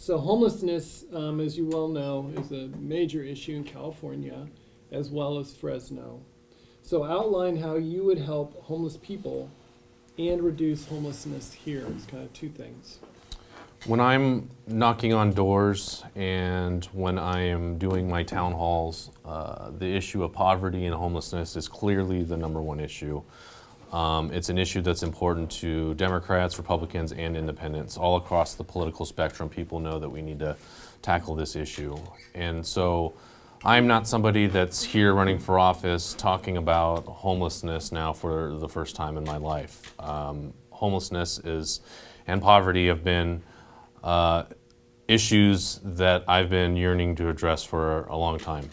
So homelessness, as you well know, is a major issue in California as well as Fresno. So outline how you would help homeless people and reduce homelessness here. It's kind of two things. When I'm knocking on doors and when I am doing my town halls, the issue of poverty and homelessness is clearly the number one issue. It's an issue that's important to Democrats, Republicans, and independents. All across the political spectrum, people know that we need to tackle this issue. And so I'm not somebody that's here running for office talking about homelessness now for the first time in my life. Homelessness and poverty have been issues that I've been yearning to address for a long time.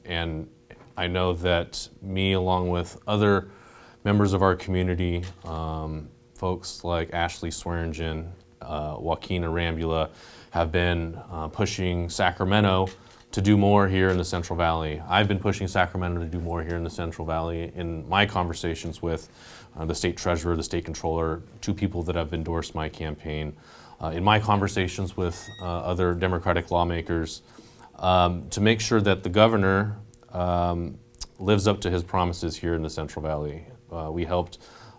And I know that me, along with other members of our community, folks like Ashley Swearingen, Joaquin Arambula, have been pushing Sacramento to do more here in the Central Valley. I've been pushing Sacramento to do more here in the Central Valley in my conversations with the state treasurer, the state controller, two people that have endorsed my campaign, in my conversations with other Democratic lawmakers, to make sure that the governor lives up to his promises here in the Central Valley. We helped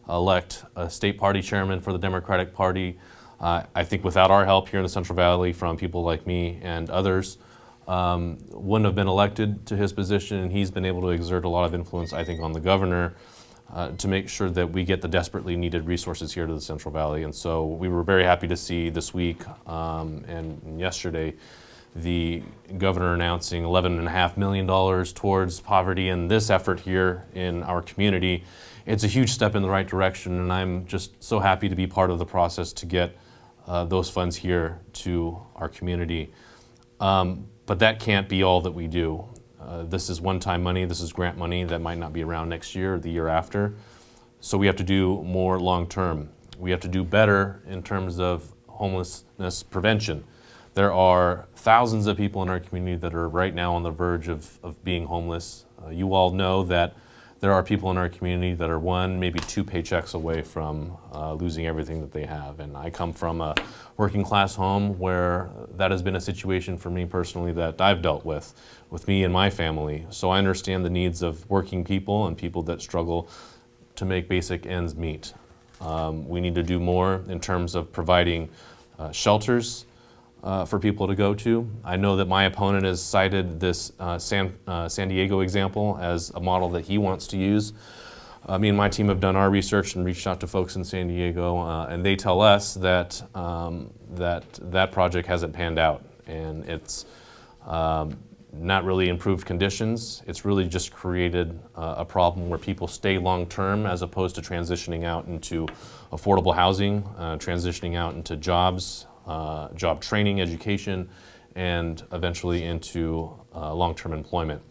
elect a state party chairman for the Democratic Party. I think without our help here in the Central Valley from people like me and others, wouldn't have been elected to his position, and he's been able to exert a lot of influence, I think, on the governor to make sure that we get the desperately needed resources here to the Central Valley. And so we were very happy to see this week and yesterday the governor announcing $11.5 million towards poverty and this effort here in our community. It's a huge step in the right direction, and I'm just so happy to be part of the process to get those funds here to our community. But that can't be all that we do. This is one-time money, this is grant money that might not be around next year or the year after. So we have to do more long-term. We have to do better in terms of homelessness prevention. There are thousands of people in our community that are right now on the verge of being homeless. You all know that there are people in our community that are one, maybe two paychecks away from losing everything that they have. And I come from a working class home where that has been a situation for me personally that I've dealt with me and my family. So I understand the needs of working people and people that struggle to make basic ends meet. We need to do more in terms of providing shelters for people to go to. I know that my opponent has cited this San Diego example as a model that he wants to use. Me and my team have done our research and reached out to folks in San Diego, and they tell us that that project hasn't panned out, and it's not really improved conditions. It's really just created a problem where people stay long-term as opposed to transitioning out into affordable housing, transitioning out into jobs, job training, education, and eventually into long-term employment.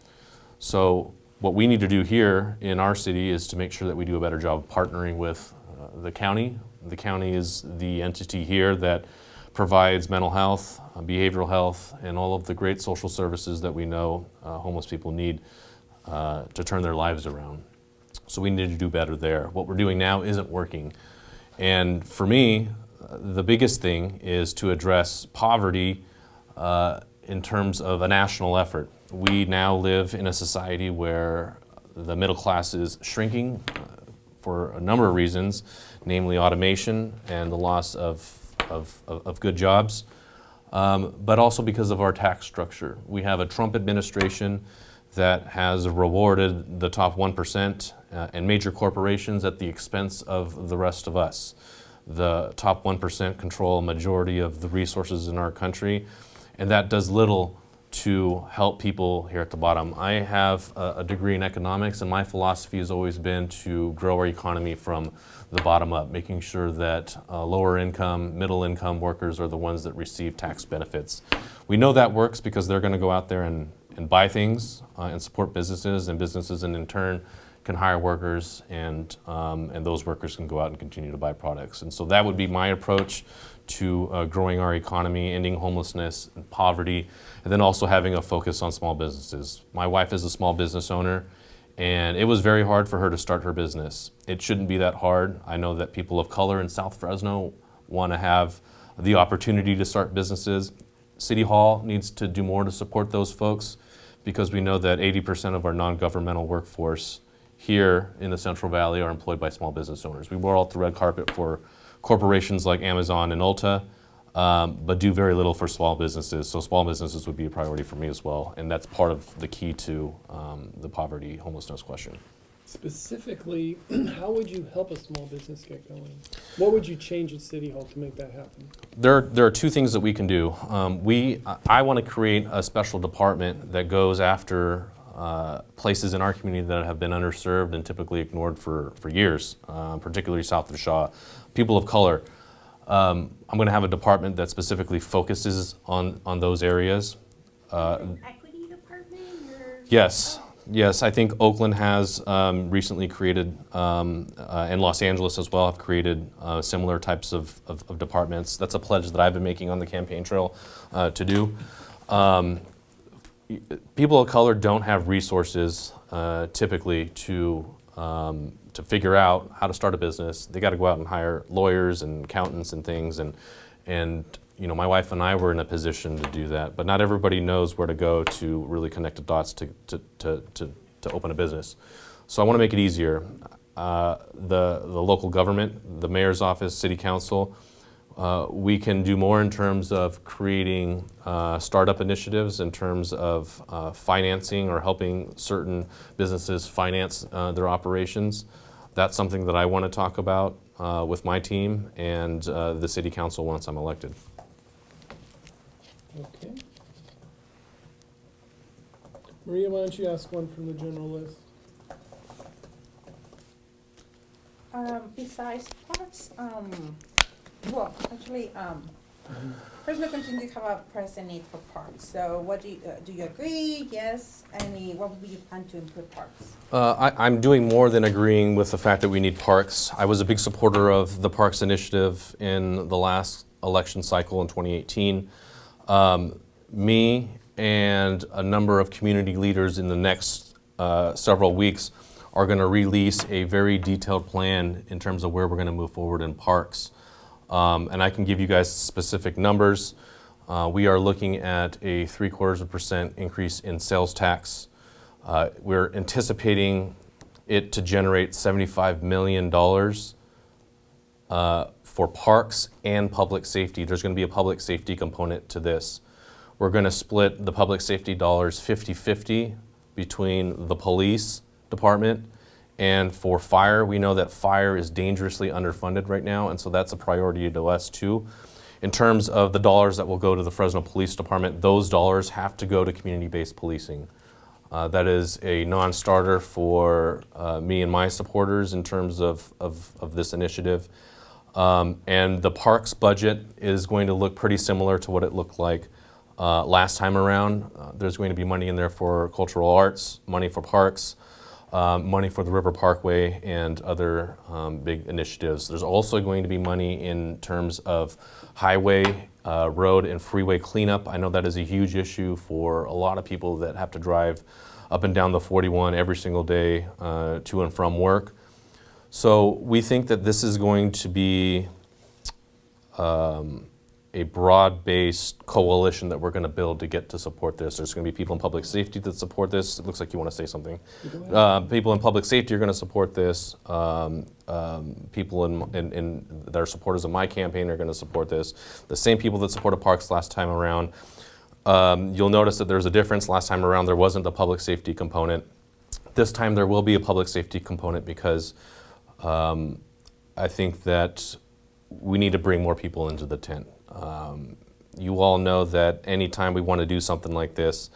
So what we need to do here in our city is to make sure that we do a better job partnering with the county. The county is the entity here that provides mental health, behavioral health, and all of the great social services that we know homeless people need to turn their lives around. So we need to do better there. What we're doing now isn't working. And for me, the biggest thing is to address poverty in terms of a national effort. We now live in a society where the middle class is shrinking for a number of reasons, namely automation and the loss of good jobs, but also because of our tax structure. We have a Trump administration that has rewarded the top 1% and major corporations at the expense of the rest of us. The top 1% control a majority of the resources in our country, and that does little to help people here at the bottom. I have a degree in economics, and my philosophy has always been to grow our economy from the bottom up, making sure that lower income, middle income workers are the ones that receive tax benefits. We know that works because they're going to go out there and buy things and support businesses, and businesses in turn can hire workers, and those workers can go out and continue to buy products. And so that would be my approach to growing our economy, ending homelessness and poverty, and then also having a focus on small businesses. My wife is a small business owner, and it was very hard for her to start her business. It shouldn't be that hard. I know that people of color in South Fresno want to have the opportunity to start businesses. City Hall needs to do more to support those folks because we know that 80% of our non-governmental workforce here in the Central Valley are employed by small business owners. We wear out the red carpet for corporations like Amazon and Ulta, but do very little for small businesses. So small businesses would be a priority for me as well, and that's part of the key to the poverty homelessness question. Specifically, how would you help a small business get going? What would you change at City Hall to make that happen? There are two things that we can do. I want to create a special department that goes after places in our community that have been underserved and typically ignored for years, particularly south of Shaw. People of color. I'm going to have a department that specifically focuses on those areas. An equity department? Or? Yes. Yes, I think Oakland has recently created, and Los Angeles as well, have created similar types of departments. That's a pledge that I've been making on the campaign trail to do. People of color don't have resources typically to figure out how to start a business. They got to go out and hire lawyers and accountants and things, and you know, my wife and I were in a position to do that, but not everybody knows where to go to really connect the dots to open a business. So I want to make it easier. The local government, the mayor's office, city council, we can do more in terms of creating startup initiatives, in terms of financing or helping certain businesses finance their operations. That's something that I want to talk about with my team and the city council once I'm elected. Okay. Maria, why don't you ask one from the general list? Besides parks, well, actually, Fresno continues to have a present need for parks. So, what do you agree? Yes. What would be your plan to improve parks? I'm doing more than agreeing with the fact that we need parks. I was a big supporter of the Parks Initiative in the last election cycle in 2018. Me and a number of community leaders in the next several weeks are going to release a very detailed plan in terms of where we're going to move forward in parks. And I can give you guys specific numbers. We are looking at a 0.75% increase in sales tax. We're anticipating it to generate $75 million for parks and public safety. There's going to be a public safety component to this. We're going to split the public safety dollars 50-50 between the police department and for fire. We know that fire is dangerously underfunded right now, and so that's a priority to us too. In terms of the dollars that will go to the Fresno Police Department, those dollars have to go to community-based policing. That is a non-starter for me and my supporters in terms of this initiative. And the parks budget is going to look pretty similar to what it looked like last time around. There's going to be money in there for cultural arts, money for parks, money for the River Parkway and other big initiatives. There's also going to be money in terms of highway, road, and freeway cleanup. I know that is a huge issue for a lot of people that have to drive up and down the 41 every single day to and from work. So we think that this is going to be a broad-based coalition that we're going to build to get to support this. There's going to be people in public safety that support this. It looks like you want to say something. People in public safety are going to support this. People that are supporters of my campaign are going to support this. The same people that supported parks last time around. You'll notice that there's a difference. Last time around there wasn't a public safety component. This time there will be a public safety component because I think that we need to bring more people into the tent. You all know that anytime we want to do something like this,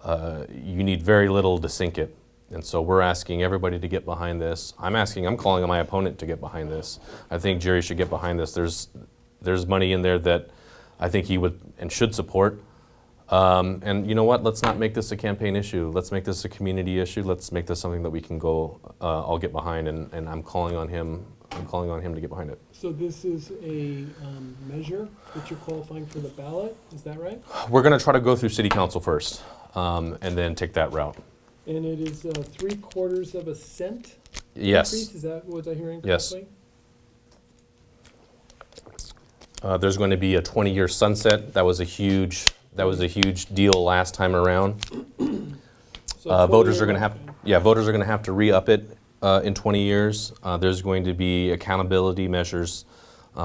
you need very little to sink it. And so we're asking everybody to get behind this. I'm calling on my opponent to get behind this. I think Jerry should get behind this. There's money in there that I think he would and should support. And you know what? Let's not make this a campaign issue. Let's make this a community issue. Let's make this something that we can go all get behind. And I'm calling on him. I'm calling on him to get behind it. So this is a measure that you're qualifying for the ballot, is that right? We're going to try to go through city council first, and then take that route. And it is 0.75 cent Yes. increase? Is that, was I hearing Yes. correctly? There's going to be a 20-year sunset. That was a huge deal last time around. So Voters 20-year are going to have, lifespan. yeah, voters are going to have to re-up it in 20 years. There's going to be accountability measures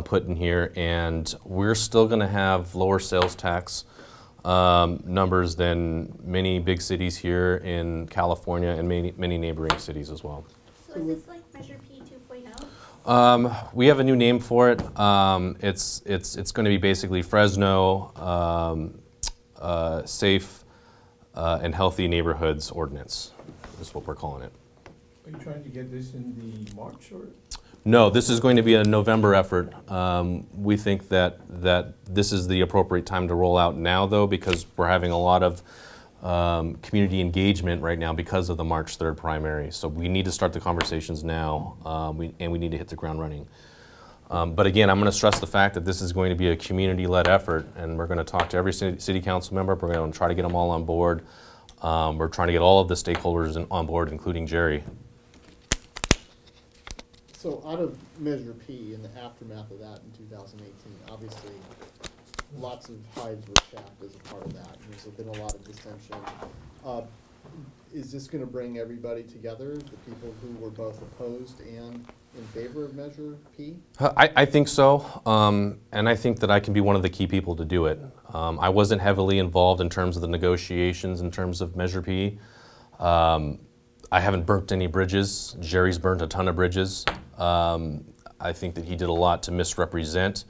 put in here, and we're still going to have lower sales tax numbers than many big cities here in California and many neighboring cities as well. So is this like Measure P 2.0? We have a new name for it. It's going to be basically Fresno Safe and Healthy Neighborhoods Ordinance, is what we're calling it. Are you trying to get this in the March or? No, this is going to be a November effort. We think that this is the appropriate time to roll out now, though, because we're having a lot of community engagement right now because of the March 3rd primary. So we need to start the conversations now, and we need to hit the ground running. But again, I'm going to stress the fact that this is going to be a community-led effort, and we're going to talk to every city council member. We're going to try to get them all on board. We're trying to get all of the stakeholders on board, including Jerry. So out of Measure P in the aftermath of that in 2018, obviously lots of hides were chapped as a part of that. And there's been a lot of dissension. Is this going to bring everybody together, the people who were both opposed and in favor of Measure P? I think so, and I think that I can be one of the key people to do it. I wasn't heavily involved in terms of the negotiations in terms of Measure P. I haven't burnt any bridges. Jerry's burnt a ton of bridges. I think that he did a lot to misrepresent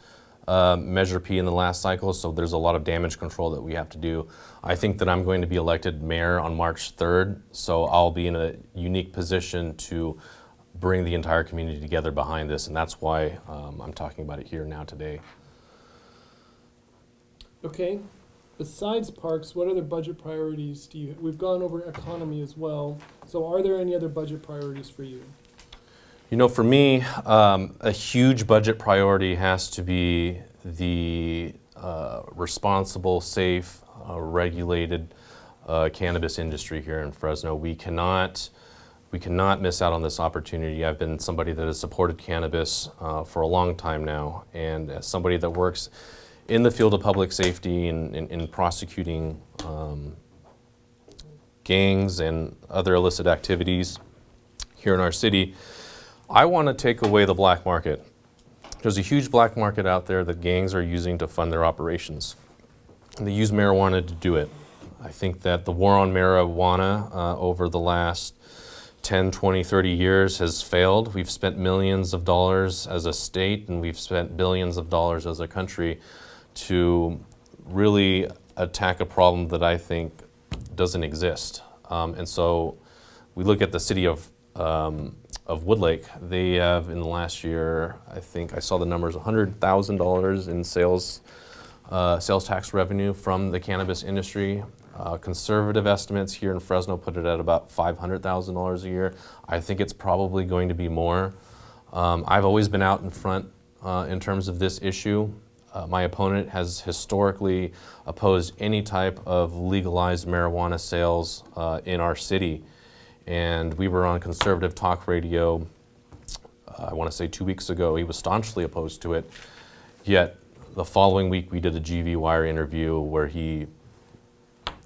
Measure P in the last cycle, so there's a lot of damage control that we have to do. I think that I'm going to be elected mayor on March 3rd, so I'll be in a unique position to bring the entire community together behind this, and that's why I'm talking about it here now today. Okay. Besides parks, what other budget priorities do you? We've gone over economy as well. So are there any other budget priorities for you? You know, for me, a huge budget priority has to be the responsible, safe, regulated cannabis industry here in Fresno. We cannot miss out on this opportunity. I've been somebody that has supported cannabis for a long time now, and as somebody that works in the field of public safety and in prosecuting gangs and other illicit activities here in our city, I want to take away the black market. There's a huge black market out there that gangs are using to fund their operations. And they use marijuana to do it. I think that the war on marijuana over the last 10, 20, 30 years has failed. We've spent millions of dollars as a state, and we've spent billions of dollars as a country to really attack a problem that I think doesn't exist. And so we look at the city of Woodlake. They have, in the last year, I think I saw the numbers, $100,000 in sales tax revenue from the cannabis industry. Conservative estimates here in Fresno put it at about $500,000 a year. I think it's probably going to be more. I've always been out in front in terms of this issue. My opponent has historically opposed any type of legalized marijuana sales in our city. And we were on conservative talk radio, I want to say 2 weeks ago. He was staunchly opposed to it. Yet the following week we did a GV Wire interview where he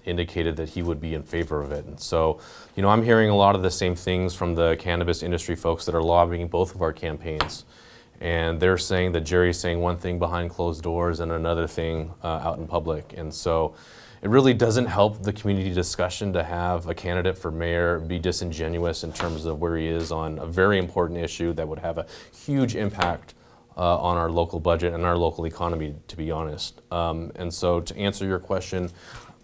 indicated that he would be in favor of it. And so, you know, I'm hearing a lot of the same things from the cannabis industry folks that are lobbying both of our campaigns. And they're saying that Jerry's saying one thing behind closed doors and another thing out in public. And so it really doesn't help the community discussion to have a candidate for mayor be disingenuous in terms of where he is on a very important issue that would have a huge impact on our local budget and our local economy, to be honest. And so to answer your question,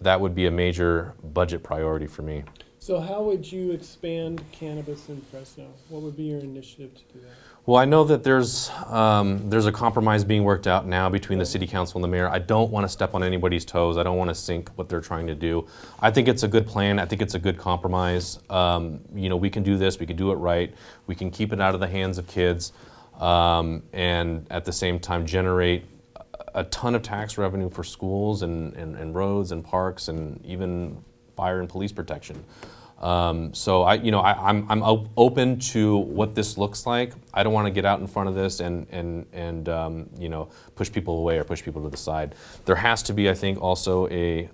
that would be a major budget priority for me. So how would you expand cannabis in Fresno? What would be your initiative to do that? Well, I know that there's a compromise being worked out now between the city council and the mayor. I don't want to step on anybody's toes. I don't want to sink what they're trying to do. I think it's a good plan. I think it's a good compromise. You know, we can do this. We can do it right. We can keep it out of the hands of kids, and at the same time generate a ton of tax revenue for schools and roads and parks and even fire and police protection. So I'm open to what this looks like. I don't want to get out in front of this and push people away or push people to the side. There has to be, I think, also a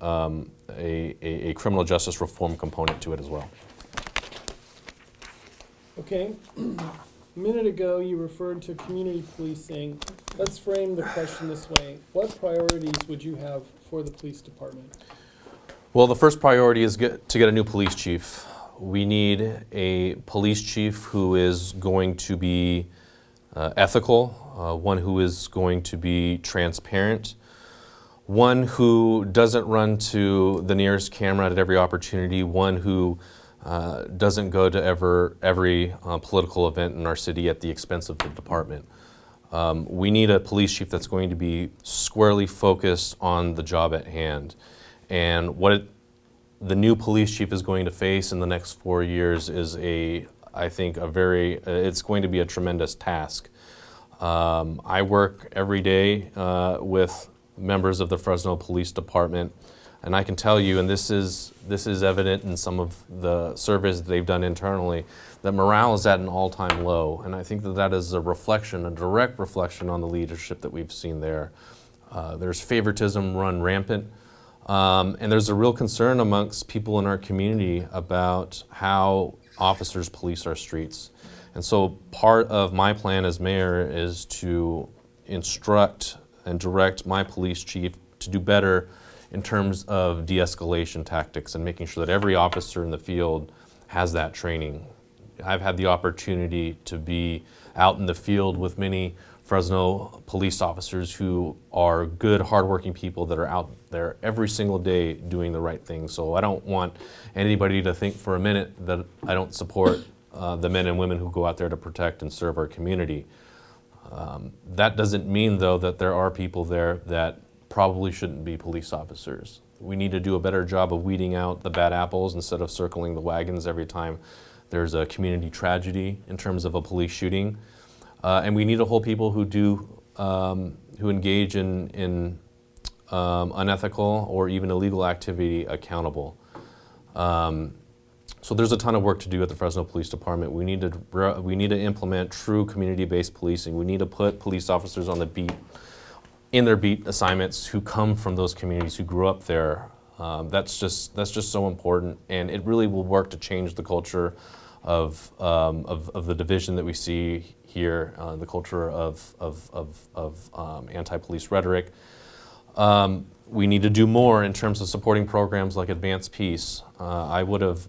criminal justice reform component to it as well. Okay. A minute ago, you referred to community policing. Let's frame the question this way. What priorities would you have for the police department? Well, the first priority is to get a new police chief. We need a police chief who is going to be ethical, one who is going to be transparent, one who doesn't run to the nearest camera at every opportunity, one who doesn't go to every political event in our city at the expense of the department. We need a police chief that's going to be squarely focused on the job at hand. And what the new police chief is going to face in the next 4 years is it's going to be a tremendous task. I work every day with members of the Fresno Police Department, and I can tell you, and this is evident in some of the surveys that they've done internally, that morale is at an all-time low. And I think that is a direct reflection on the leadership that we've seen there. There's favoritism run rampant, and there's a real concern amongst people in our community about how officers police our streets. And so part of my plan as mayor is to instruct and direct my police chief to do better in terms of de-escalation tactics and making sure that every officer in the field has that training. I've had the opportunity to be out in the field with many Fresno police officers who are good, hardworking people that are out there every single day doing the right thing. So I don't want anybody to think for a minute that I don't support the men and women who go out there to protect and serve our community. That doesn't mean, though, that there are people there that probably shouldn't be police officers. We need to do a better job of weeding out the bad apples instead of circling the wagons every time there's a community tragedy in terms of a police shooting. And we need to hold people who engage in unethical or even illegal activity accountable. So there's a ton of work to do at the Fresno Police Department. We need to implement true community-based policing. We need to put police officers on the beat, in their beat assignments, who come from those communities, who grew up there. That's just so important, and it really will work to change the culture of the division that we see here, the culture of anti-police rhetoric. We need to do more in terms of supporting programs like Advanced Peace. I would have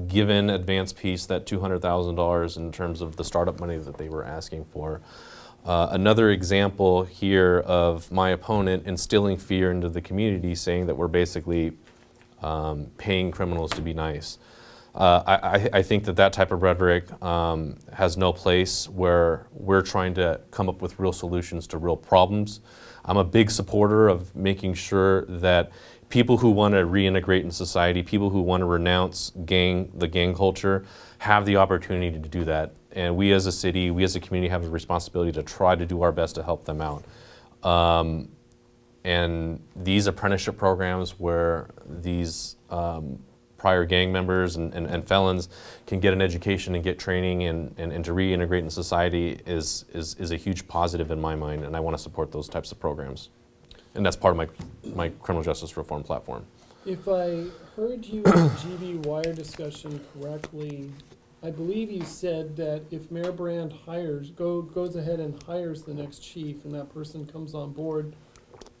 given Advanced Peace that $200,000 in terms of the startup money that they were asking for. Another example here of my opponent instilling fear into the community, saying that we're basically paying criminals to be nice. I think that type of rhetoric has no place where we're trying to come up with real solutions to real problems. I'm a big supporter of making sure that people who want to reintegrate in society, people who want to renounce the gang culture, have the opportunity to do that. And we as a city, we as a community have a responsibility to try to do our best to help them out. And these apprenticeship programs where these prior gang members and felons can get an education and get training and to reintegrate in society is a huge positive in my mind, and I want to support those types of programs. And that's part of my criminal justice reform platform. If I heard you in the GB Wire discussion correctly, I believe you said that if Mayor Brand goes ahead and hires the next chief, and that person comes on board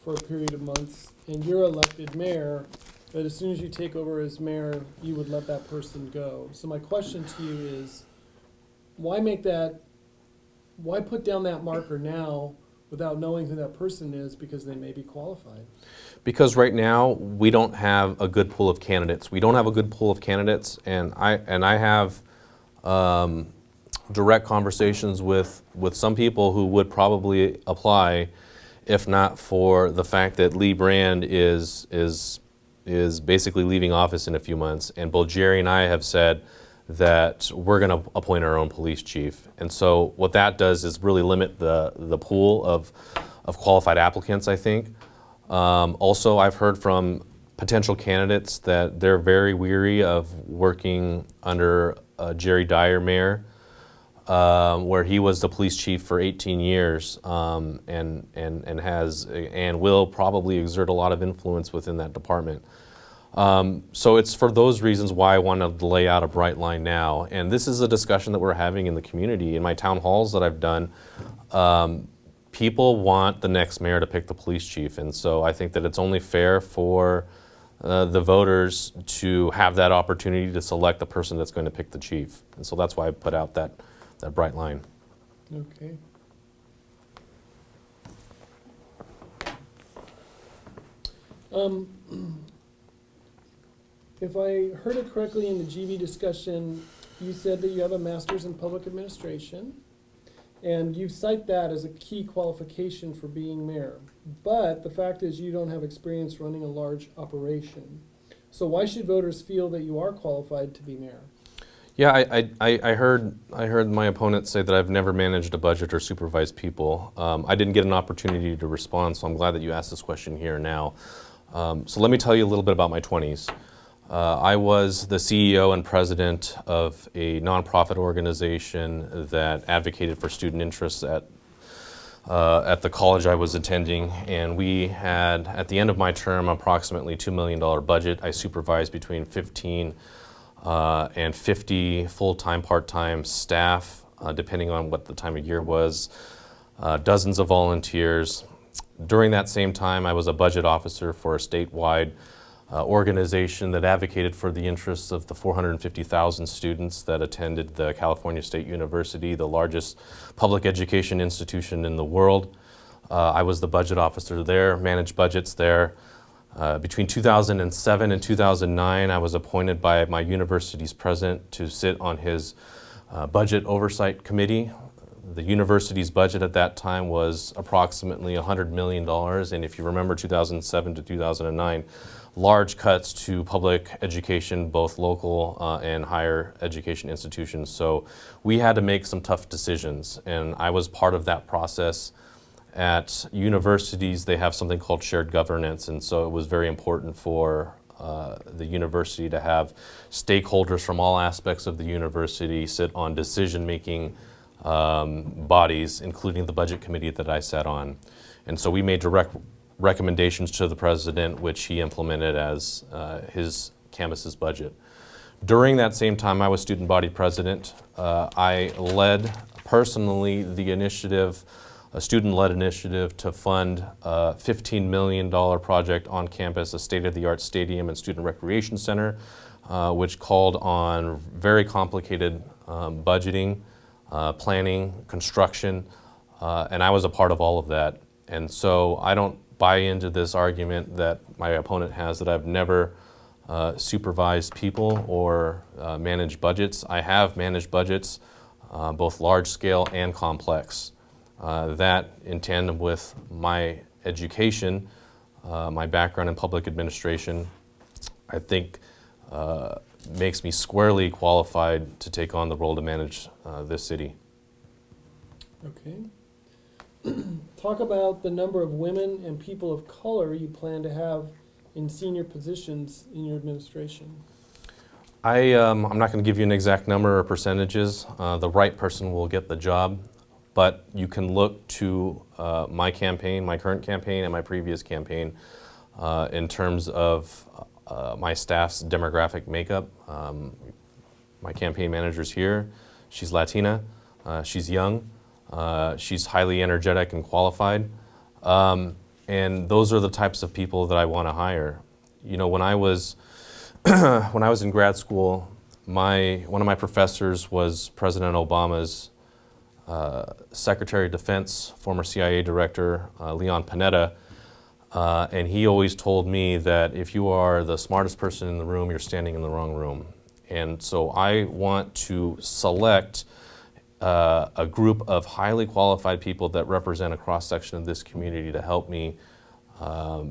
for a period of months, and you're elected mayor, that as soon as you take over as mayor, you would let that person go. So my question to you is, why put down that marker now without knowing who that person is, because they may be qualified? Because right now we don't have a good pool of candidates. We don't have a good pool of candidates, and I have direct conversations with some people who would probably apply, if not for the fact that Lee Brand is basically leaving office in a few months, and both Jerry and I have said that we're going to appoint our own police chief. And so what that does is really limit the pool of qualified applicants, I think. Also, I've heard from potential candidates that they're very weary of working under Jerry Dyer mayor, where he was the police chief for 18 years and has and will probably exert a lot of influence within that department. So it's for those reasons why I wanted to lay out a bright line now. And this is a discussion that we're having in the community. In my town halls that I've done, people want the next mayor to pick the police chief. And so I think that it's only fair for the voters to have that opportunity to select the person that's going to pick the chief. And so that's why I put out that bright line. Okay. If I heard it correctly in the GB discussion, you said that you have a master's in public administration, and you cite that as a key qualification for being mayor. But the fact is you don't have experience running a large operation. So why should voters feel that you are qualified to be mayor? Yeah, I heard my opponent say that I've never managed a budget or supervised people. I didn't get an opportunity to respond, so I'm glad that you asked this question here now. So let me tell you a little bit about my 20s. I was the CEO and president of a nonprofit organization that advocated for student interests at the college I was attending, and we had, at the end of my term, approximately $2 million budget. I supervised between 15 and 50 full-time, part-time staff, depending on what the time of year was, dozens of volunteers. During that same time, I was a budget officer for a statewide organization that advocated for the interests of the 450,000 students that attended the California State University, the largest public education institution in the world. I was the budget officer there, managed budgets there. Between 2007 and 2009, I was appointed by my university's president to sit on his budget oversight committee. The university's budget at that time was approximately $100 million, and if you remember 2007 to 2009, large cuts to public education, both local and higher education institutions. So we had to make some tough decisions, and I was part of that process. At universities, they have something called shared governance, and so it was very important for the university to have stakeholders from all aspects of the university sit on decision-making bodies, including the budget committee that I sat on. And so we made direct recommendations to the president, which he implemented as his campus's budget. During that same time, I was student body president. I led personally the initiative, a student-led initiative to fund a $15 million project on campus, a state-of-the-art stadium and student recreation center, which called on very complicated budgeting, planning, construction, and I was a part of all of that. And so I don't buy into this argument that my opponent has that I've never supervised people or managed budgets. I have managed budgets, both large scale and complex. That, in tandem with my education, my background in public administration, I think makes me squarely qualified to take on the role to manage this city. Okay. Talk about the number of women and people of color you plan to have in senior positions in your administration. I'm not going to give you an exact number or percentages. The right person will get the job, but you can look to my campaign, my current campaign, and my previous campaign in terms of my staff's demographic makeup. My campaign manager's here. She's Latina. She's young. She's highly energetic and qualified. And those are the types of people that I want to hire. You know, when I was when I was in grad school, one of my professors was President Obama's Secretary of Defense, former CIA Director, Leon Panetta. And he always told me that if you are the smartest person in the room, you're standing in the wrong room. And so I want to select a group of highly qualified people that represent a cross-section of this community to help me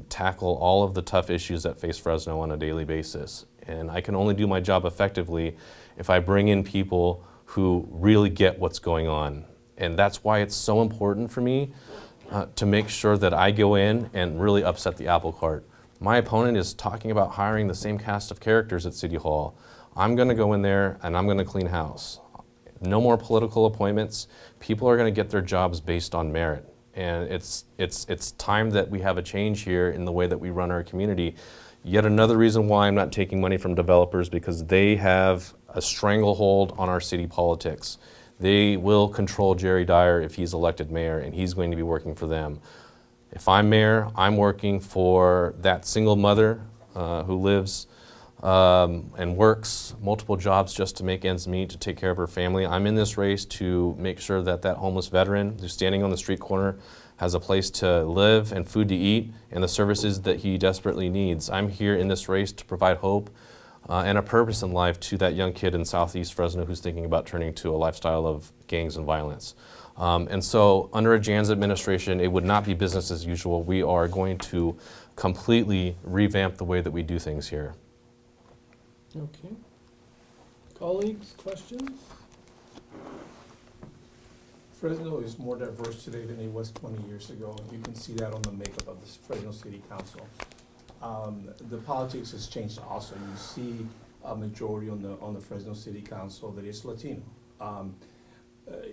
tackle all of the tough issues that face Fresno on a daily basis. And I can only do my job effectively if I bring in people who really get what's going on. And that's why it's so important for me to make sure that I go in and really upset the apple cart. My opponent is talking about hiring the same cast of characters at City Hall. I'm going to go in there and I'm going to clean house. No more political appointments. People are going to get their jobs based on merit. And it's time that we have a change here in the way that we run our community. Yet another reason why I'm not taking money from developers, because they have a stranglehold on our city politics. They will control Jerry Dyer if he's elected mayor, and he's going to be working for them. If I'm mayor, I'm working for that single mother who lives and works multiple jobs just to make ends meet, to take care of her family. I'm in this race to make sure that that homeless veteran who's standing on the street corner has a place to live and food to eat and the services that he desperately needs. I'm here in this race to provide hope and a purpose in life to that young kid in Southeast Fresno who's thinking about turning to a lifestyle of gangs and violence. And so under a Janz administration, it would not be business as usual. We are going to completely revamp the way that we do things here. Okay. Colleagues, questions? Fresno is more diverse today than it was 20 years ago. You can see that on the makeup of the Fresno City Council. The politics has changed also. You see a majority on the Fresno City Council that is Latino.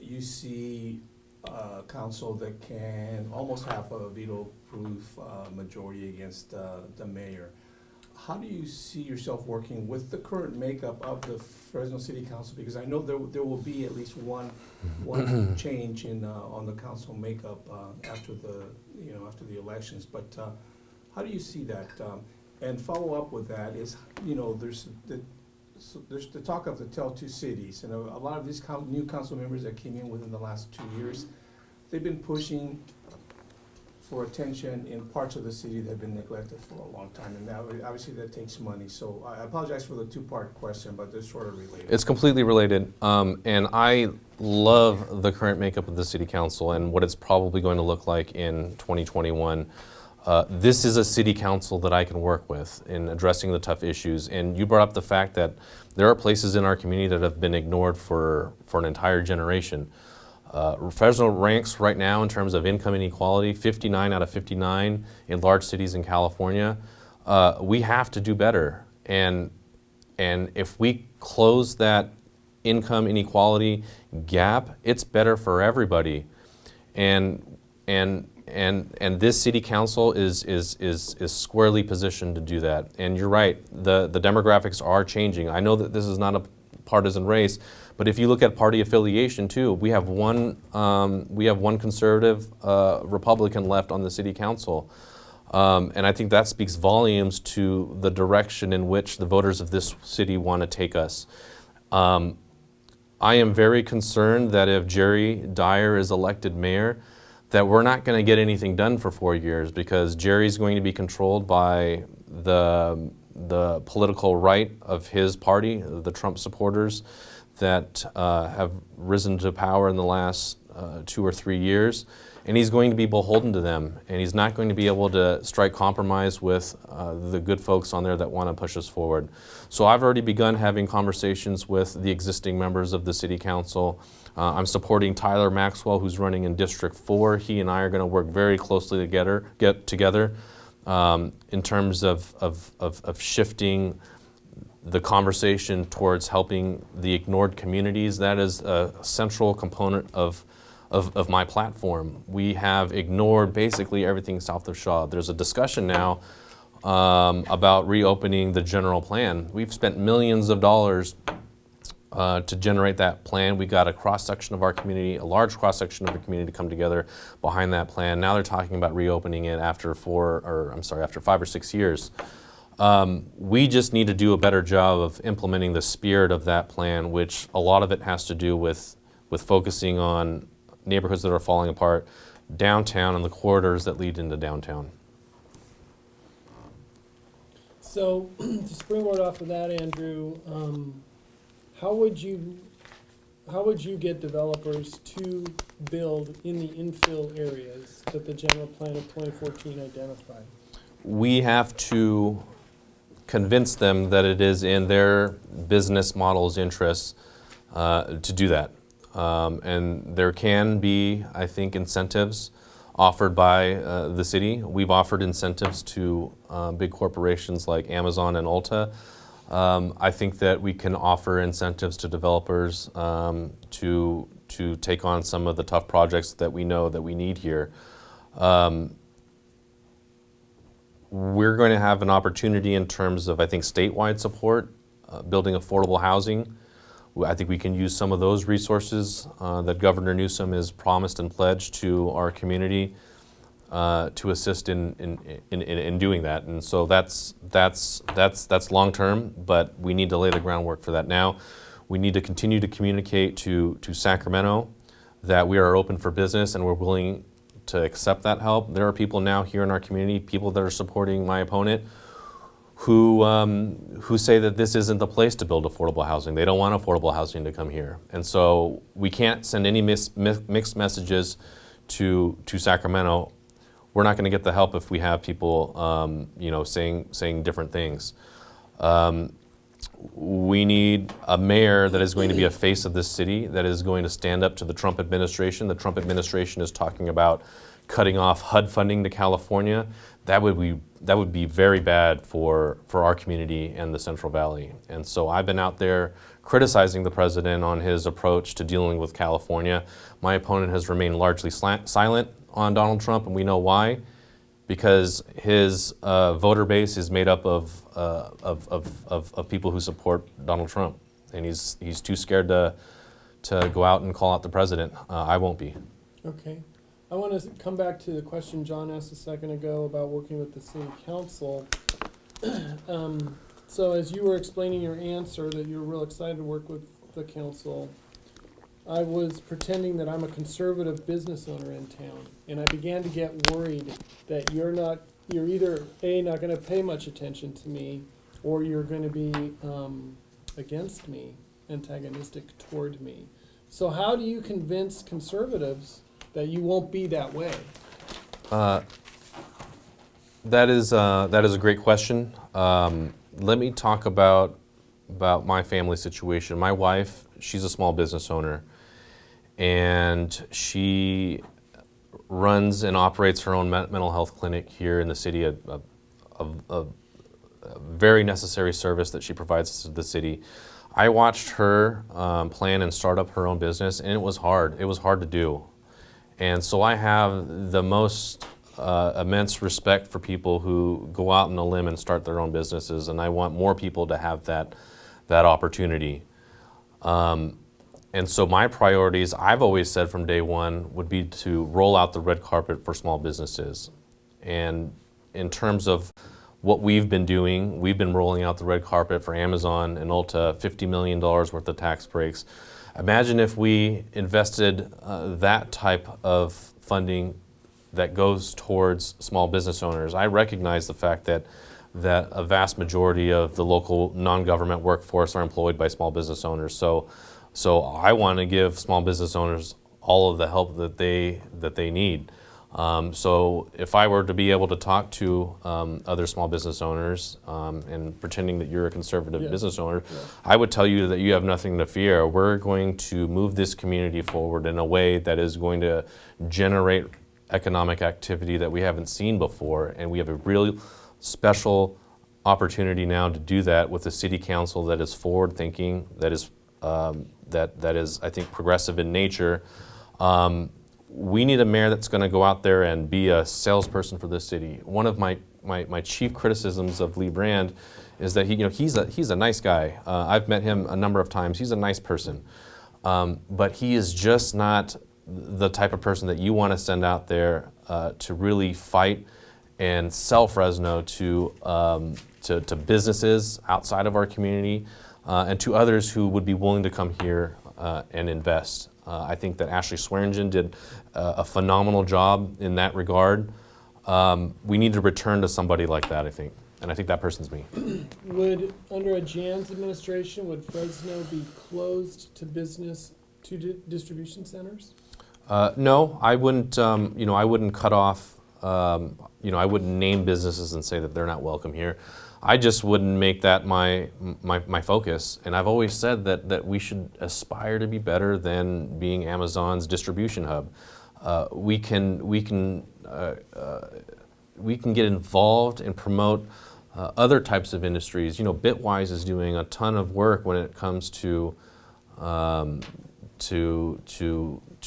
You see a council that can almost have a veto-proof majority against the mayor. How do you see yourself working with the current makeup of the Fresno City Council? Because I know there will be at least one change in on the council makeup after the elections. But how do you see that? And follow up with that is, there's the talk of the Tell Two Cities, and a lot of these new council members that came in within the last 2 years, they've been pushing for attention in parts of the city that have been neglected for a long time, and now obviously that takes money. So I apologize for the two-part question, but they're sort of related. It's completely related, and I love the current makeup of the City Council and what it's probably going to look like in 2021. This is a city council that I can work with in addressing the tough issues. And you brought up the fact that there are places in our community that have been ignored for an entire generation. Fresno ranks right now in terms of income inequality, 59 out of 59 in large cities in California. We have to do better. And if we close that income inequality gap, it's better for everybody. And this city council is squarely positioned to do that. And you're right, the demographics are changing. I know that this is not a partisan race, but if you look at party affiliation too, we have one conservative Republican left on the city council. And I think that speaks volumes to the direction in which the voters of this city want to take us. I am very concerned that if Jerry Dyer is elected mayor, that we're not going to get anything done for 4 years, because Jerry's going to be controlled by the political right of his party, the Trump supporters that have risen to power in the last 2 or 3 years, and he's going to be beholden to them, and he's not going to be able to strike compromise with the good folks on there that want to push us forward. So I've already begun having conversations with the existing members of the City Council. I'm supporting Tyler Maxwell, who's running in District 4. He and I are going to work very closely together in terms of shifting the conversation towards helping the ignored communities. That is a central component of my platform. We have ignored basically everything south of Shaw. There's a discussion now about reopening the general plan. We've spent millions of dollars to generate that plan. We got a cross-section of our community, a large cross-section of the community to come together behind that plan. Now they're talking about reopening it after 5 or 6 years. We just need to do a better job of implementing the spirit of that plan, which a lot of it has to do with focusing on neighborhoods that are falling apart, downtown, and the corridors that lead into downtown. So, to springboard off of that, Andrew, how would you get developers to build in the infill areas that the general plan of 2014 identified? We have to convince them that it is in their business model's interests to do that. And there can be, I think, incentives offered by the city. We've offered incentives to big corporations like Amazon and Ulta. I think that we can offer incentives to developers to take on some of the tough projects that we know that we need here. We're going to have an opportunity in terms of, I think, statewide support, building affordable housing. I think we can use some of those resources that Governor Newsom has promised and pledged to our community to assist in doing that. And so that's long term, but we need to lay the groundwork for that now. We need to continue to communicate to Sacramento that we are open for business and we're willing to accept that help. There are people now here in our community, people that are supporting my opponent, who say that this isn't the place to build affordable housing. They don't want affordable housing to come here. And so we can't send any mixed messages to Sacramento. We're not going to get the help if we have people saying different things. We need a mayor that is going to be a face of this city, that is going to stand up to the Trump administration. The Trump administration is talking about cutting off HUD funding to California. That would be very bad for our community and the Central Valley. And so I've been out there criticizing the president on his approach to dealing with California. My opponent has remained largely silent on Donald Trump, and we know why. Because his voter base is made up of people who support Donald Trump, and he's too scared to go out and call out the president. I won't be. Okay. I want to come back to the question John asked a second ago about working with the city council. So as you were explaining your answer that you're real excited to work with the council, I was pretending that I'm a conservative business owner in town, and I began to get worried that you're either A, not going to pay much attention to me, or you're going to be against me, antagonistic toward me. So how do you convince conservatives that you won't be that way? That is a great question. Let me talk about my family situation. My wife, she's a small business owner, and she runs and operates her own mental health clinic here in the city, a very necessary service that she provides to the city. I watched her plan and start up her own business, and it was hard. It was hard to do. And so I have the most immense respect for people who go out on a limb and start their own businesses, and I want more people to have that opportunity. And so my priorities, I've always said from day one, would be to roll out the red carpet for small businesses. And in terms of what we've been doing, we've been rolling out the red carpet for Amazon and Ulta, $50 million worth of tax breaks. Imagine if we invested that type of funding that goes towards small business owners. I recognize the fact that a vast majority of the local non-government workforce are employed by small business owners. So I want to give small business owners all of the help that they need. So if I were to be able to talk to other small business owners, and pretending that you're a conservative Yes. business owner, Yeah. I would tell you that you have nothing to fear. We're going to move this community forward in a way that is going to generate economic activity that we haven't seen before, and we have a really special opportunity now to do that with a city council that is forward-thinking, that is, I think, progressive in nature. We need a mayor that's going to go out there and be a salesperson for this city. One of my chief criticisms of Lee Brand is that he's a nice guy. I've met him a number of times. He's a nice person, but he is just not the type of person that you want to send out there to really fight and sell Fresno to businesses outside of our community and to others who would be willing to come here and invest. I think that Ashley Swearingen did a phenomenal job in that regard. We need to return to somebody like that, I think, and I think that person's me. Would, under a Janz administration, would Fresno be closed to business, to distribution centers? No, I wouldn't. I wouldn't cut off. I wouldn't name businesses and say that they're not welcome here. I just wouldn't make that my focus. And I've always said that we should aspire to be better than being Amazon's distribution hub. we can get involved and promote other types of industries. You know, Bitwise is doing a ton of work when it comes to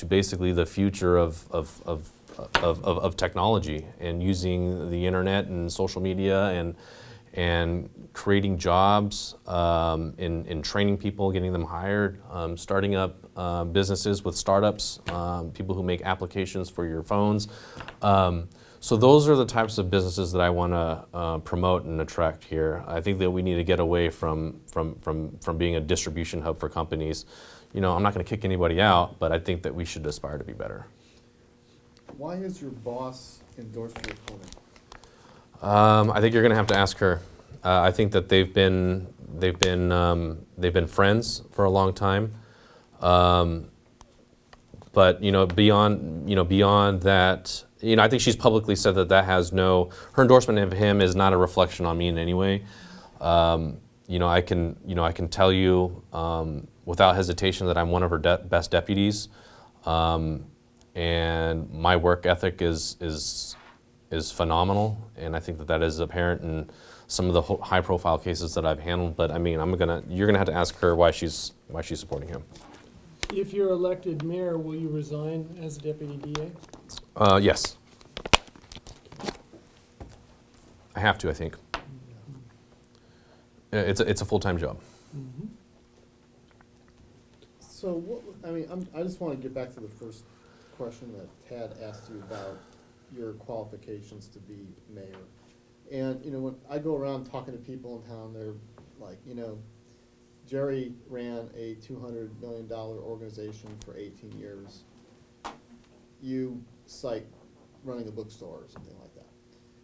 basically the future of technology and using the internet and social media and creating jobs, in training people, getting them hired, starting up businesses with startups, people who make applications for your phones. So those are the types of businesses that I want to promote and attract here. I think that we need to get away from being a distribution hub for companies. You know, I'm not going to kick anybody out, but I think that we should aspire to be better. Why has your boss endorsed your opponent? I think you're going to have to ask her. I think that they've been friends for a long time. But beyond that, I think she's publicly said that her endorsement of him is not a reflection on me in any way. I can tell you without hesitation that I'm one of her best deputies, and my work ethic is phenomenal, and I think that is apparent in some of the high-profile cases that I've handled. But I mean, you're gonna have to ask her why she's supporting him. If you're elected mayor, will you resign as deputy DA? Yes. I have to, I think. It's a full-time job. Mm-hmm. So, I just want to get back to the first question that Tad asked you about your qualifications to be mayor. And, when I go around talking to people in town, they're like, Jerry ran a $200 million organization for 18 years. You cite running a bookstore or something like that.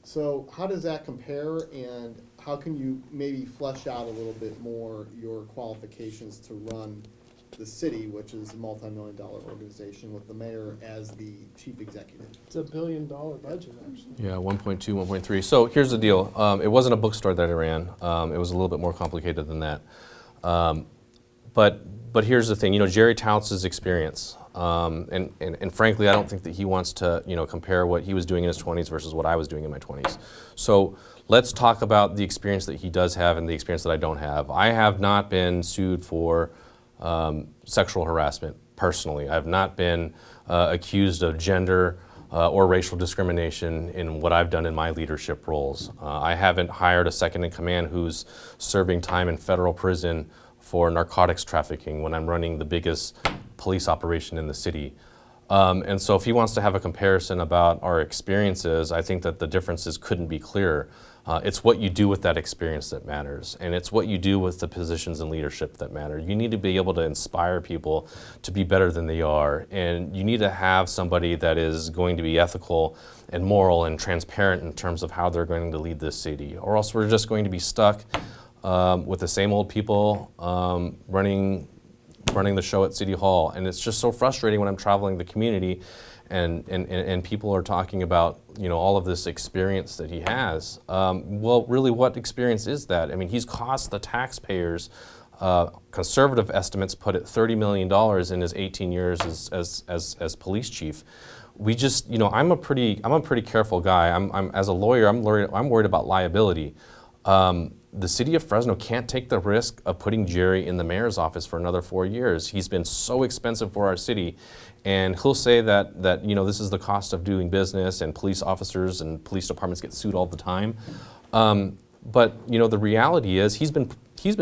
So how does that compare, and how can you maybe flesh out a little bit more your qualifications to run the city, which is a multi-million-dollar organization, with the mayor as the chief executive? It's $1 billion budget, actually. Yeah, 1.2, 1.3. So here's the deal. It wasn't a bookstore that I ran. It was a little bit more complicated than that. But here's the thing. Jerry touts his experience, and frankly, I don't think that he wants to compare what he was doing in his 20s versus what I was doing in my 20s. So let's talk about the experience that he does have and the experience that I don't have. I have not been sued for sexual harassment personally. I've not been accused of gender or racial discrimination in what I've done in my leadership roles. I haven't hired a second in command who's serving time in federal prison for narcotics trafficking when I'm running the biggest police operation in the city. And so if he wants to have a comparison about our experiences, I think that the differences couldn't be clearer. It's what you do with that experience that matters, and it's what you do with the positions in leadership that matter. You need to be able to inspire people to be better than they are, and you need to have somebody that is going to be ethical and moral and transparent in terms of how they're going to lead this city, or else we're just going to be stuck with the same old people running the show at City Hall. And it's just so frustrating when I'm traveling the community and people are talking about all of this experience that he has. Well, really, what experience is that? I mean, he's cost the taxpayers, conservative estimates put it $30 million in his 18 years as police chief. We just, I'm a pretty careful guy. As a lawyer, I'm worried about liability. The city of Fresno can't take the risk of putting Jerry in the mayor's office for another 4 years. He's been so expensive for our city, and he'll say that this is the cost of doing business, and police officers and police departments get sued all the time. But the reality is he's been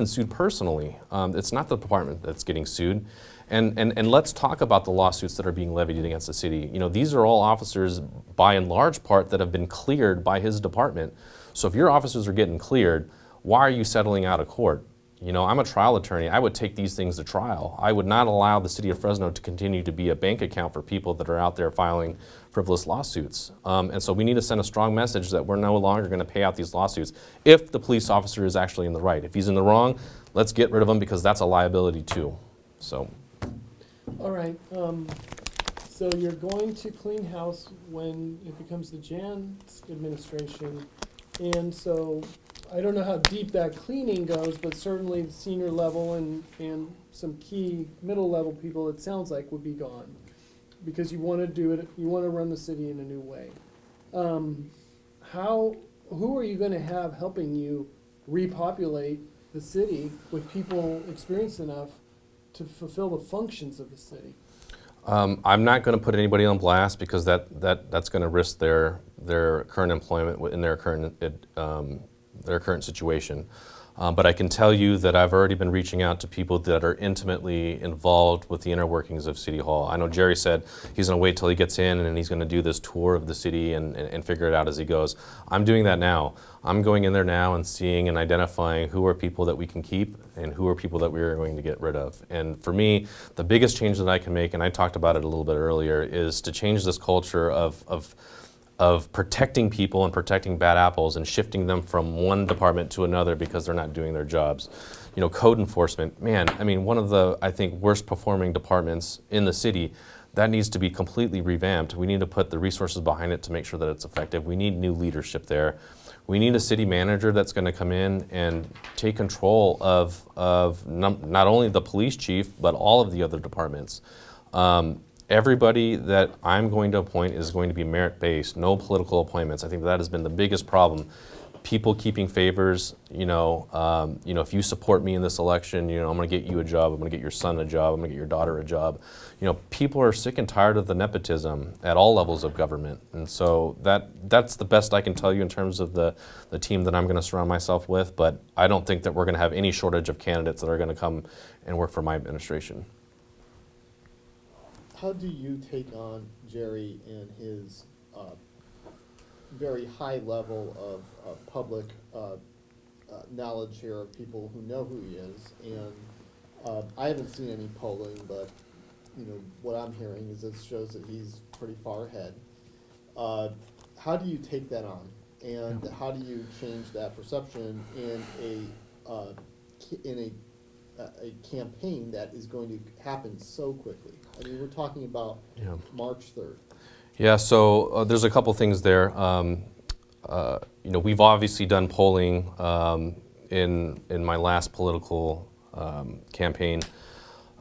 sued personally. It's not the department that's getting sued. And let's talk about the lawsuits that are being levied against the city. These are all officers, by and large part, that have been cleared by his department. So if your officers are getting cleared, why are you settling out of court? I'm a trial attorney. I would take these things to trial. I would not allow the city of Fresno to continue to be a bank account for people that are out there filing frivolous lawsuits. And so we need to send a strong message that we're no longer going to pay out these lawsuits if the police officer is actually in the right. If he's in the wrong, let's get rid of him, because that's a liability too. So. All right. So you're going to clean house when it becomes the Janz administration, and so I don't know how deep that cleaning goes, but certainly the senior level and some key middle level people, it sounds like, would be gone. because you want to do it, you want to run the city in a new way. Who are you going to have helping you repopulate the city with people experienced enough to fulfill the functions of the city? I'm not going to put anybody on blast because that's going to risk their current employment in their current situation. But I can tell you that I've already been reaching out to people that are intimately involved with the inner workings of City Hall. I know Jerry said he's going to wait till he gets in and he's going to do this tour of the city and figure it out as he goes. I'm doing that now. I'm going in there now and seeing and identifying who are people that we can keep and who are people that we are going to get rid of. And for me, the biggest change that I can make, and I talked about it a little bit earlier, is to change this culture of protecting people and protecting bad apples and shifting them from one department to another because they're not doing their jobs. You know, code enforcement, man, I mean, one of the, I think, worst performing departments in the city, that needs to be completely revamped. We need to put the resources behind it to make sure that it's effective. We need new leadership there. We need a city manager that's going to come in and take control of not only the police chief, but all of the other departments. Everybody that I'm going to appoint is going to be merit-based, no political appointments. I think that has been the biggest problem. People keeping favors, if you support me in this election, I'm going to get you a job, I'm going to get your son a job, I'm going to get your daughter a job. People are sick and tired of the nepotism at all levels of government. And so that's the best I can tell you in terms of the team that I'm going to surround myself with, but I don't think that we're going to have any shortage of candidates that are going to come and work for my administration. How do you take on Jerry and his very high level of public knowledge here of people who know who he is? And I haven't seen any polling, but what I'm hearing is it shows that he's pretty far ahead. How do you take that on, and how do you change that perception in a campaign that is going to happen so quickly? I mean, we're talking about March 3rd. Yeah, so there's a couple things there. We've obviously done polling in my last political campaign.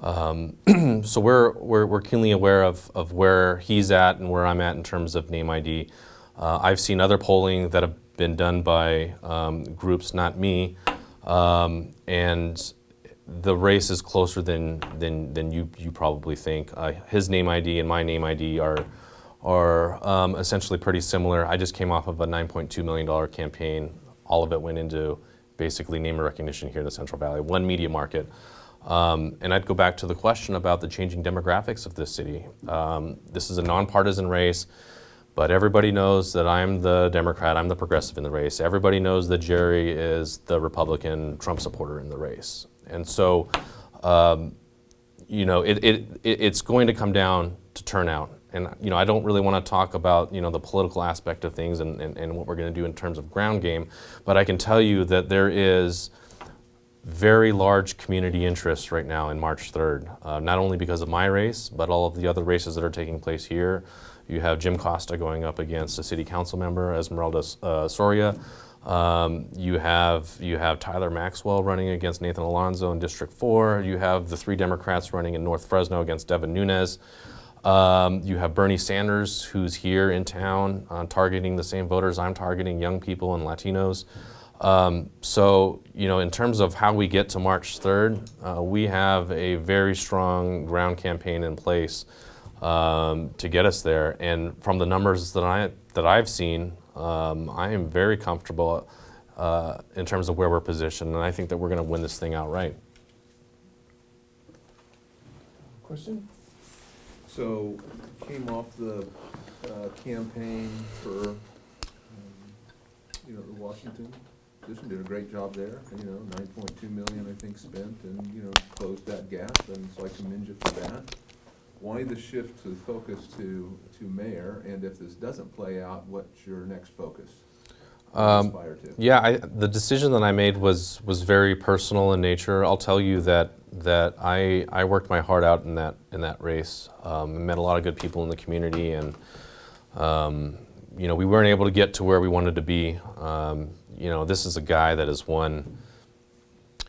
So we're keenly aware of where he's at and where I'm at in terms of name ID. I've seen other polling that have been done by groups, not me, and the race is closer than you probably think. His name ID and my name ID are essentially pretty similar. I just came off of a $9.2 million campaign. All of it went into basically name recognition here in the Central Valley, one media market. And I'd go back to the question about the changing demographics of this city. This is a nonpartisan race, but everybody knows that I'm the Democrat, I'm the progressive in the race. Everybody knows that Jerry is the Republican Trump supporter in the race. And so, it's going to come down to turnout. And, I don't really want to talk about, the political aspect of things and what we're going to do in terms of ground game, but I can tell you that there is very large community interest right now in March 3rd, not only because of my race, but all of the other races that are taking place here. You have Jim Costa going up against a city council member, Esmeralda Soria. You have Tyler Maxwell running against Nathan Alonso in District 4. You have the 3 Democrats running in North Fresno against Devin Nunes. You have Bernie Sanders, who's here in town, targeting the same voters I'm targeting, young people and Latinos. So, in terms of how we get to March 3rd, we have a very strong ground campaign in place to get us there. And from the numbers that I've seen, I am very comfortable in terms of where we're positioned, and I think that we're going to win this thing outright. Question? So, came off the campaign for the Washington position, did a great job there. 9.2 million I think spent, and closed that gap, and so I commend you for that. Why the shift to focus to mayor, and if this doesn't play out, what's your next focus? Aspire to? Yeah, the decision that I made was very personal in nature. I'll tell you that I worked my heart out in that race. Met a lot of good people in the community, and we weren't able to get to where we wanted to be. This is a guy that has won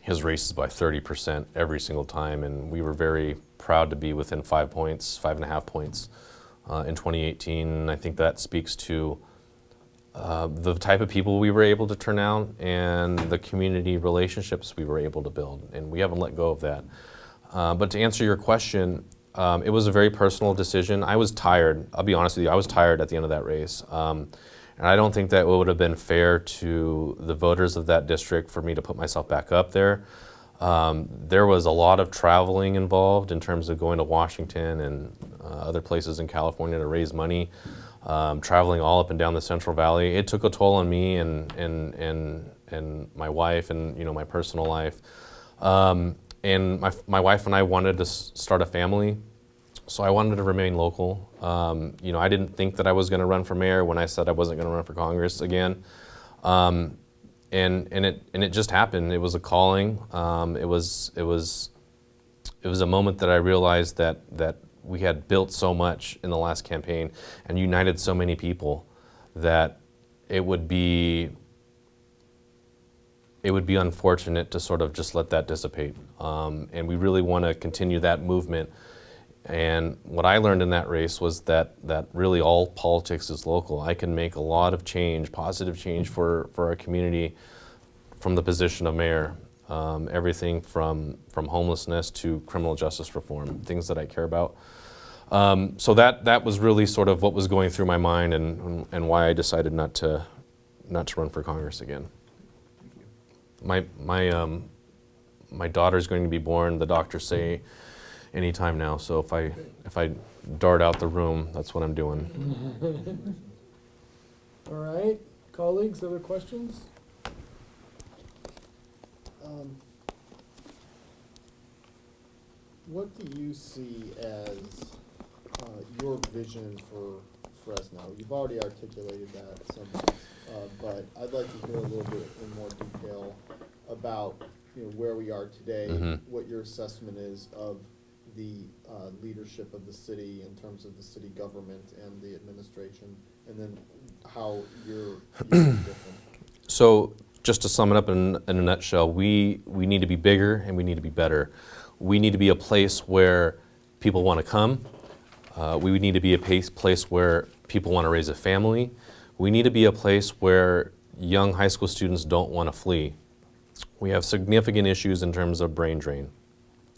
his races by 30% every single time, and we were very proud proud to be within 5 points, 5.5 points in 2018. I think that speaks to the type of people we were able to turn out and the community relationships we were able to build, and we haven't let go of that. But to answer your question, it was a very personal decision. I was tired, I'll be honest with you, I was tired at the end of that race. And I don't think that it would have been fair to the voters of that district for me to put myself back up there. There was a lot of traveling involved in terms of going to Washington and other places in California to raise money. Traveling all up and down the Central Valley, it took a toll on me and my wife and my personal life. And my wife and I wanted to start a family, so I wanted to remain local. I didn't think that I was going to run for mayor when I said I wasn't going to run for Congress again, and it just happened. It was a calling. It was a moment that I realized that we had built so much in the last campaign and united so many people that it would be unfortunate to sort of just let that dissipate. And we really want to continue that movement. And what I learned in that race was that really all politics is local. I can make a lot of change, positive change for our community from the position of mayor. Everything from homelessness to criminal justice reform, things that I care about. So that was really sort of what was going through my mind and why I decided not to run for Congress again. My daughter's going to be born, the doctors say anytime now, so if I dart out the room, that's what I'm doing. All right, colleagues, other questions? What do you see as your vision for Fresno? You've already articulated that somewhat, but I'd like to hear a little bit in more detail about where we are today, what your assessment is of the leadership of the city in terms of the city government and the administration, and then how you're different. So just to sum it up in a nutshell, we need to be bigger and we need to be better. We need to be a place where people want to come. We need to be a place where people want to raise a family. We need to be a place where young high school students don't want to flee. We have significant issues in terms of brain drain.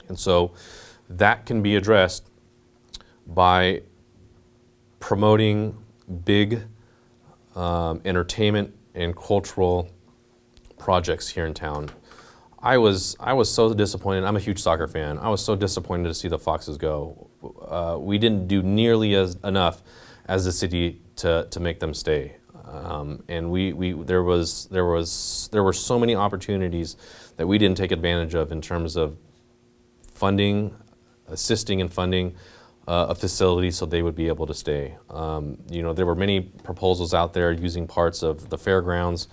And so that can be addressed by promoting big entertainment and cultural projects here in town. I was so disappointed. I'm a huge soccer fan. I was so disappointed to see the Foxes go. We didn't do nearly enough as a city to make them stay. And there were so many opportunities that we didn't take advantage of in terms of assisting in funding a facility so they would be able to stay. There were many proposals out there using parts of the fairgrounds,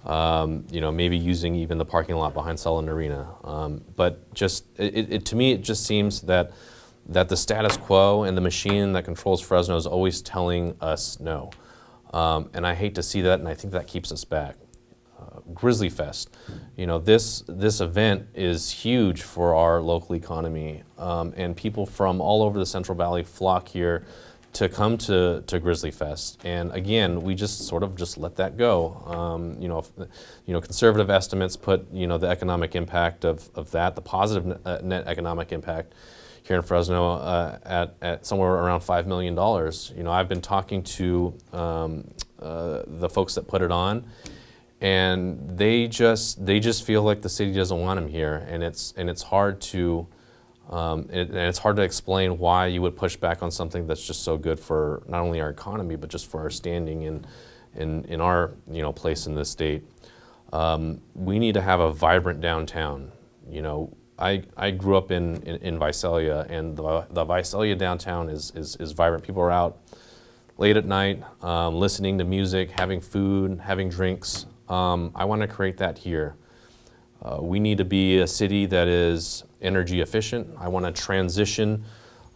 maybe using even the parking lot behind Sullivan Arena. But to me, it just seems that the status quo and the machine that controls Fresno is always telling us no. And I hate to see that, and I think that keeps us back. Grizzly Fest, this event is huge for our local economy, and people from all over the Central Valley flock here to come to Grizzly Fest. And again, we just sort of just let that go. Conservative estimates put the economic impact of that, the positive net economic impact here in Fresno at somewhere around $5 million. I've been talking to the folks that put it on, and they just feel like the city doesn't want them here, and it's hard to explain why you would push back on something that's just so good for not only our economy but just for our standing in our place in this state. We need to have a vibrant downtown. I grew up in Visalia, and the Visalia downtown is vibrant. People are out late at night, listening to music, having food, having drinks. I want to create that here. We need to be a city that is energy efficient. I want to transition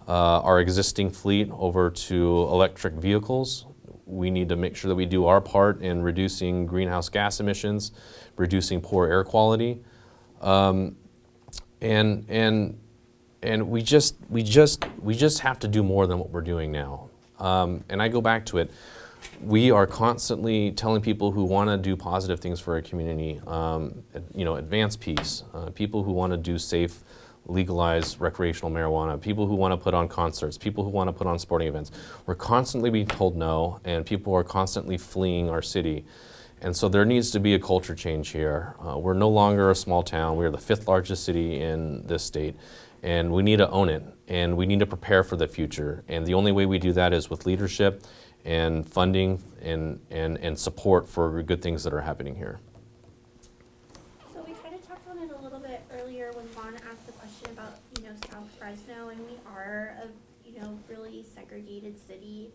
our existing fleet over to electric vehicles. We need to make sure that we do our part in reducing greenhouse gas emissions, reducing poor air quality. And and we just have to do more than what we're doing now. And I go back to it. We are constantly telling people who want to do positive things for our community, advance peace, people who want to do safe, legalized recreational marijuana, people who want to put on concerts, people who want to put on sporting events. We're constantly being told no, and people are constantly fleeing our city. And so there needs to be a culture change here. We're no longer a small town. We're the 5th largest city in this state, and we need to own it, and we need to prepare for the future. And the only way we do that is with leadership and funding and support for good things that are happening here. So we kind of talked on it a little bit earlier when Vaughn asked the question about, South Fresno, and we are a, really segregated city,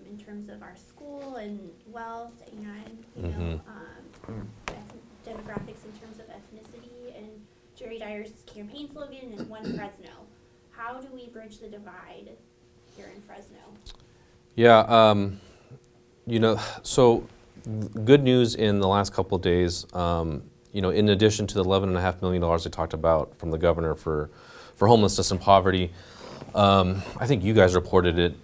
in terms of our school and wealth and, demographics in terms of ethnicity, and Jerry Dyer's campaign slogan is One Fresno. How do we bridge the divide here in Fresno? Yeah, so good news in the last couple of days, in addition to the $11.5 million I talked about from the governor for homelessness and poverty, I think you guys reported it.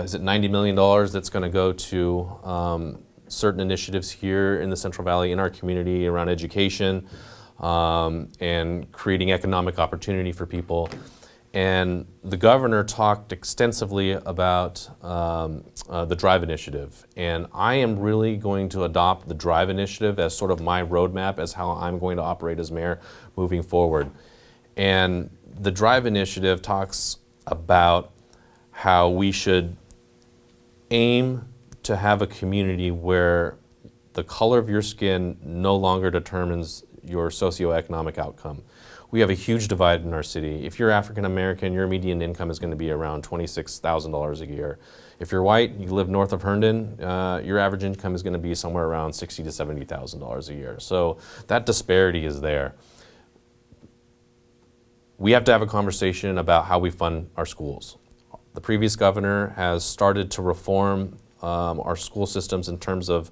Is it $90 million that's going to go to certain initiatives here in the Central Valley in our community around education and creating economic opportunity for people. And the governor talked extensively about the DRIVE initiative. And I am really going to adopt the DRIVE initiative as sort of my roadmap as how I'm going to operate as mayor moving forward. And the DRIVE initiative talks about how we should aim to have a community where the color of your skin no longer determines your socioeconomic outcome. We have a huge divide in our city. If you're African American, your median income is going to be around $26,000 a year. If you're white, you live north of Herndon, your average income is going to be somewhere around $60,000 to $70,000 a year. So that disparity is there. We have to have a conversation about how we fund our schools. The previous governor has started to reform our school systems in terms of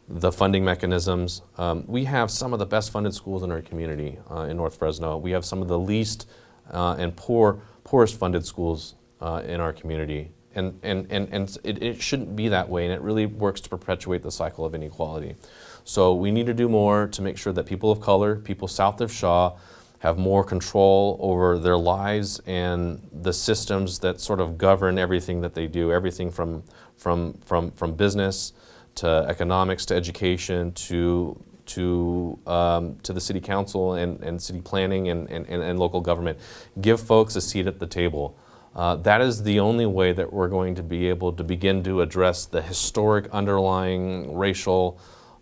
the funding mechanisms. We have some of the best funded schools in our community in North Fresno. We have some of the least and poorest funded schools in our community. And it shouldn't be that way, and it really works to perpetuate the cycle of inequality. So we need to do more to make sure that people of color, people south of Shaw, have more control over their lives and the systems that sort of govern everything that they do, everything from business to economics to education to the city council and city planning and local government. Give folks a seat at the table. That is the only way that we're going to be able to begin to address the historic underlying racial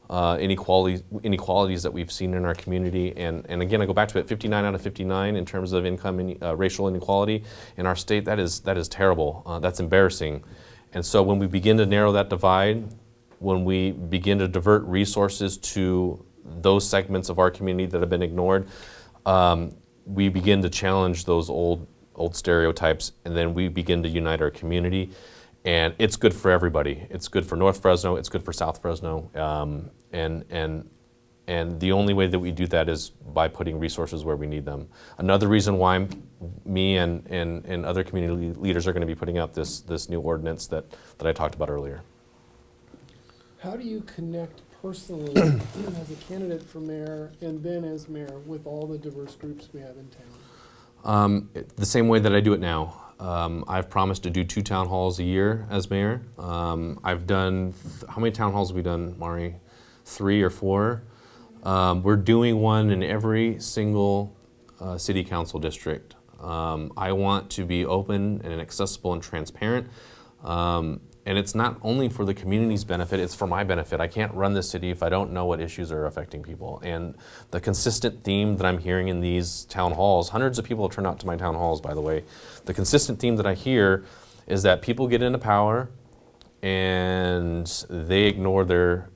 inequalities that we've seen in our community. And again, I go back to it, 59 out of 59 in terms of income and racial inequality in our state. That is terrible. That's embarrassing. And so when we begin to narrow that divide, when we begin to divert resources to those segments of our community that have been ignored, we begin to challenge those old stereotypes, and then we begin to unite our community. And it's good for everybody. It's good for North Fresno. It's good for South Fresno. And the only way that we do that is by putting resources where we need them. Another reason why me and other community leaders are going to be putting out this new ordinance that I talked about earlier. How do you connect personally as a candidate for mayor and then as mayor with all the diverse groups we have in town? The same way that I do it now. I've promised to do 2 town halls a year as mayor. I've done, how many town halls have we done, Mari? 3 or 4. We're doing one in every single city council district. I want to be open and accessible and transparent. And it's not only for the community's benefit, it's for my benefit. I can't run this city if I don't know what issues are affecting people. And the consistent theme that I'm hearing in these town halls, hundreds of people have turned out to my town halls, by the way. The consistent theme that I hear is that people get into power and they ignore their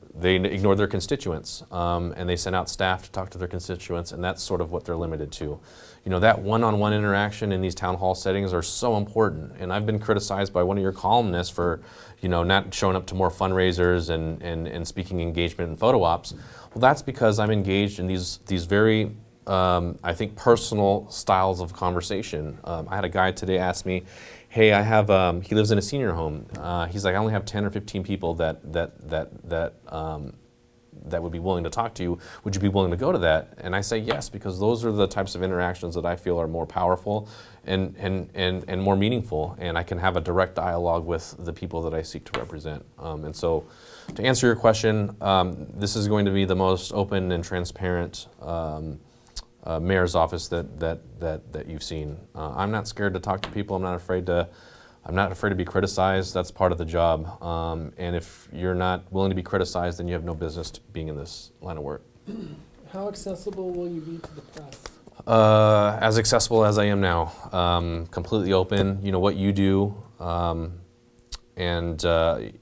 constituents, and they send out staff to talk to their constituents, and that's sort of what they're limited to. You know, that one-on-one interaction in these town hall settings are so important, and I've been criticized by one of your columnists for, not showing up to more fundraisers and speaking engagement and photo ops. Well, that's because I'm engaged in these very I think, personal styles of conversation. I had a guy today ask me, hey, I have, he lives in a senior home. He's like, I only have 10 or 15 people that would be willing to talk to you. Would you be willing to go to that? And I say yes, because those are the types of interactions that I feel are more powerful and more meaningful, and I can have a direct dialogue with the people that I seek to represent. And so, to answer your question, this is going to be the most open and transparent mayor's office that you've seen. I'm not scared to talk to people. I'm not afraid to be criticized. That's part of the job. And if you're not willing to be criticized, then you have no business being in this line of work. How accessible will you be to the press? As accessible as I am now, completely open. You know what you do, and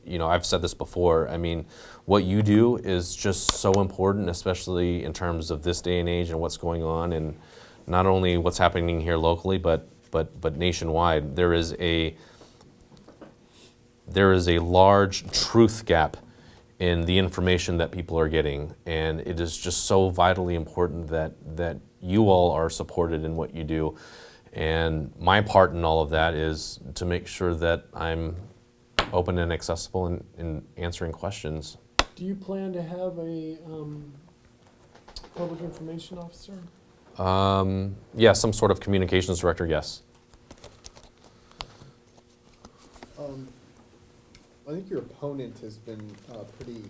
you know, I've said this before. I mean, what you do is just so important, especially in terms of this day and age and what's going on, and not only what's happening here locally, but nationwide. There is a large truth gap in the information that people are getting, and it is just so vitally important that you all are supported in what you do. And my part in all of that is to make sure that I'm open and accessible in answering questions. Do you plan to have a public information officer? Yeah, some sort of communications director, yes. I think your opponent has been pretty